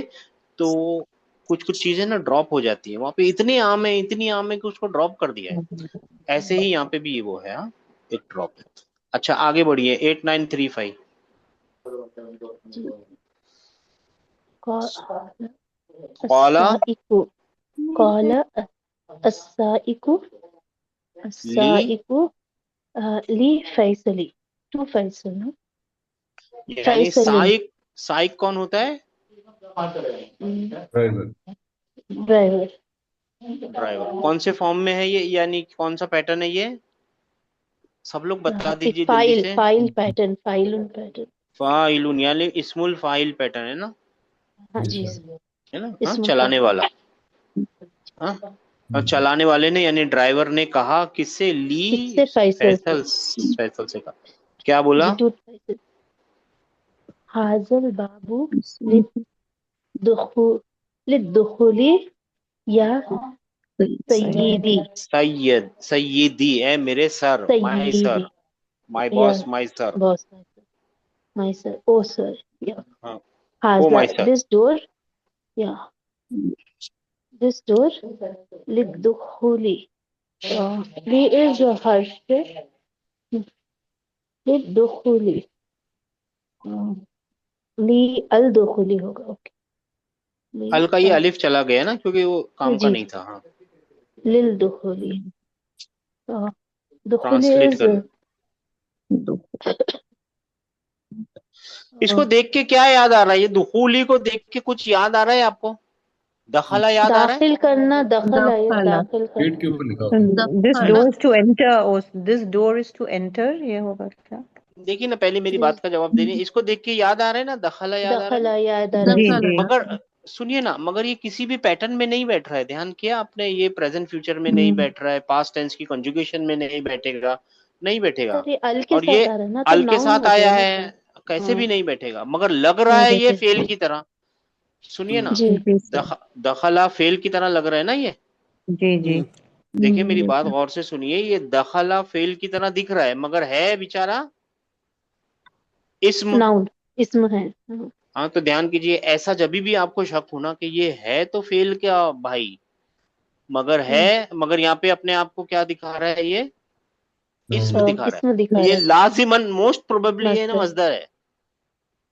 तो कुछ कुछ चीजें ना ड्रॉप हो जाती है। वहां पे इतनी आम है, इतनी आम है कि उसको ड्रॉप कर दिया है। ऐसे ही यहाँ पे भी वो है, हाँ, एक ड्रॉप है। अच्छा आगे बढ़िए, 8935। कौला अस्साइकु, कौला अस्साइकु, ली, अस्साइकु ली फैसली, टू फैसल, यानी फैसलिन साइक, साइक कौन होता है? ड्राइवर। ड्राइवर। ड्राइवर। कौन से फॉर्म में है ये, यानी कौन सा पैटर्न है ये? सब लोग बता एक दीजिए जल्दी फाइल से। फाइल पैटर्न फाइलुन पैटर्न। फाइलुन यानी इस्मुल फाइल पैटर्न है ना, हाँ जी जी सर। है ना। हाँ, इसमें चलाने फाइल। वाला। हाँ, और चलाने वाले ने यानी ड्राइवर ने कहा किससे, ली किससे? फैसल से। फैसल से कहा। क्या बोला? जी टू फैसल। हाजल बाबू लिद्दुखुली या सय्यदी। सैयदी है मेरे सर, माय सय्यदी सर, माय या boss, my sir. Boss. My sir, O sir, या हाँ, ओ हाजा माय सर। दिस डोर, या दिस डोर लिद्दुखुली। ली इज हर्ष लिद्दुखुली। ली अल दुखुली होगा। ओके, अल का ये अलिफ चला गया ना, क्योंकि वो काम का जी नहीं था। हाँ, लिल दुखुली। दुखुली ट्रांसलेट इज कर। इसको देख के क्या याद आ रहा है? ये दुखूली को देख के कुछ याद आ रहा है आपको? दखला याद आ रहा है? दाखिल करना, दखल है, दखला। दाखिल गेट के करना। ऊपर लिखा होता है। दिस है ना। डोर इज टू एंटर, और this door is to enter, ये होगा क्या? देखिए ना, पहले मेरी बात का जवाब देने। इसको देख के याद आ रहा है ना, दखला याद आ रहा है दखला ना। याद आ रहा जी है। जी। मगर सुनिए ना, मगर ये किसी भी पैटर्न में नहीं बैठ रहा है। ध्यान किया आपने? ये प्रेजेंट फ्यूचर में नहीं बैठ रहा है, पास्ट टेंस की कंजुगेशन में नहीं बैठेगा, नहीं बैठेगा। सर ये अल के और ये साथ आ रहा है ना, तो अल के नाउन साथ हो आया जाएगा है, सर। कैसे भी हाँ, नहीं बैठेगा। मगर लग रहा नहीं है ये बैठे। फेल की तरह। सुनिए ना, जी जी सर। दखला फेल की तरह लग रहा है ना ये। जी जी। देखिए मेरी बात गौर से सुनिए, ये दखला फेल की तरह दिख रहा है, मगर है बेचारा इस्म। नाउन इसमें है। हाँ, हाँ, तो ध्यान कीजिए, ऐसा जब भी आपको शक होना कि ये है तो फेल क्या भाई, मगर है, मगर यहाँ पे अपने आप को क्या दिखा रहा है? ये इस्म दिखा रहा इसमें दिखा है। ये रहा है। लाजिमन मोस्ट प्रोबेबली ये ना मस्तर, मजदर है।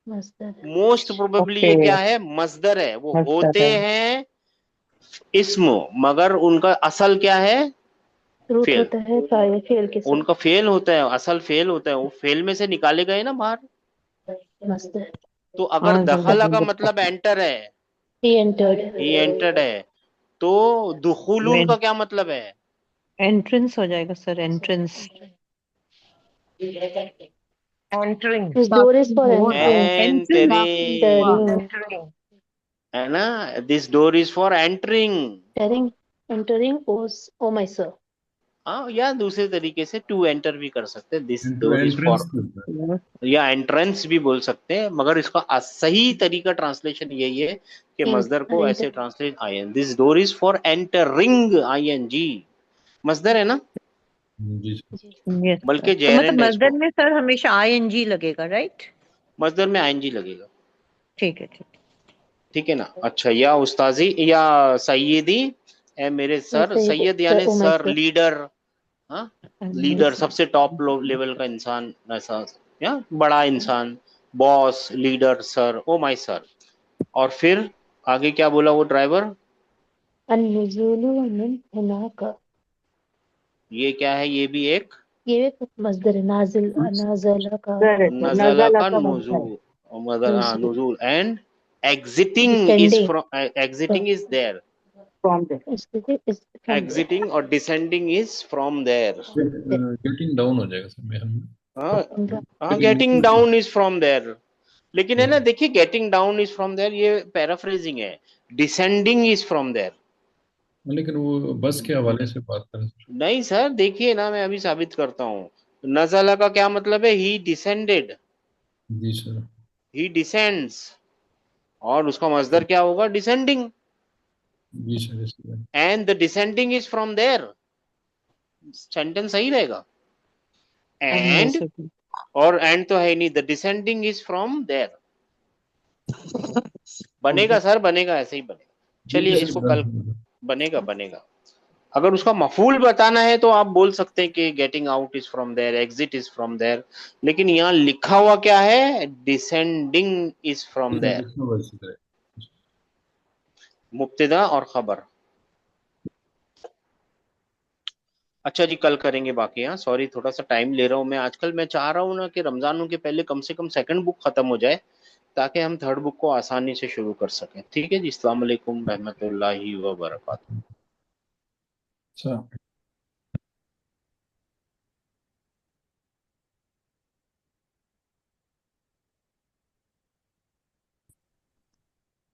मस्तर। मोस्ट प्रोबेबली ये ओके, क्या है? मजदर है। वो मस्तर होते है। हैं इस्म, मगर उनका असल क्या है? Root fail. होता है फाइल फेल के साथ। उनका फेल होता है, असल फेल होता है। वो फेल में से निकाले गए ना बाहर। मस्तर। तो अगर हाँ जी दखला का जी। मतलब एंटर है, ही एंटर्ड। ही एंटर्ड है, तो दुखुलुन का क्या मतलब है? एंट्रेंस हो जाएगा sir, entrance. Entering. This door is for entering. Entering, Entering. है ना। This door is for entering. Entering, entering oh my sir. हाँ, या दूसरे तरीके से टू एंटर भी कर सकते हैं। This into door is entrance for, होता है। या एंट्रेंस भी बोल सकते हैं, मगर इसका सही तरीका ट्रांसलेशन यही है कि मजदर को ऐसे translate I. This door is for entering, ING मजदर है ना, जी सर। यस सर, बल्कि तो मतलब जेरेंड है मजदर इसको। में सर हमेशा ING लगेगा, राइट? मजदर में ING लगेगा। ठीक है ठीक ठीक है ना। अच्छा, या उस्ताजी या सैयदी, ए मेरे सर। सैयद यानी oh my sir, sir. Leader. हाँ, लीडर, सबसे टॉप लेवल का इंसान, ऐसा, या बड़ा इंसान, boss, leader, sir, oh my sir. और फिर आगे क्या बोला वो ड्राइवर? अन्नुज़ूलु मिन हुनाका। ये क्या है? ये भी एक ये एक मस्दर है, नाजिल, नाज़ला का नज़ला नज़ला का का मजदर नुज़ूल, नुज़ूल। नुज़ूल। And exiting is descending from, exiting is there, from the is from there। exiting और descending is from there। Getting down हो जाएगा सर मेरे में। हाँ हाँ, Getting getting नीचे से। down is from there। लेकिन है ना, देखिए, getting down is from there ये पैराफ्रेजिंग है। descending is from there। लेकिन वो बस के हवाले से बात करें सर। नहीं सर, देखिए ना, मैं अभी साबित करता हूँ। नज़ला का क्या मतलब है? he descended, जी सर। he descends। और उसका मजदर क्या होगा? descending। जी सर, इसलिए and the descending is from there। Sentence सही रहेगा। and, और एंड तो है ही नहीं, the descending is from there. बनेगा सर, बनेगा, ऐसे ही बनेगा। चलिए, ठीक है इसको कल सर। बनेगा, बनेगा। अगर उसका मफूल बताना है तो आप बोल सकते हैं कि getting out is from there, exit is from there. लेकिन यहाँ लिखा हुआ क्या है? Descending is from there. मुब्तदा और खबर। अच्छा जी, कल करेंगे बाकी। हाँ, सॉरी, थोड़ा सा टाइम ले रहा हूँ मैं आजकल। मैं चाह रहा हूँ ना कि रमजानों के पहले कम से कम सेकंड बुक खत्म हो जाए, ताकि हम थर्ड बुक को आसानी से शुरू कर सकें। ठीक है जी, अस्सलाम वालेकुम रहमतुल्लाहि व बरकातहू। अच्छा।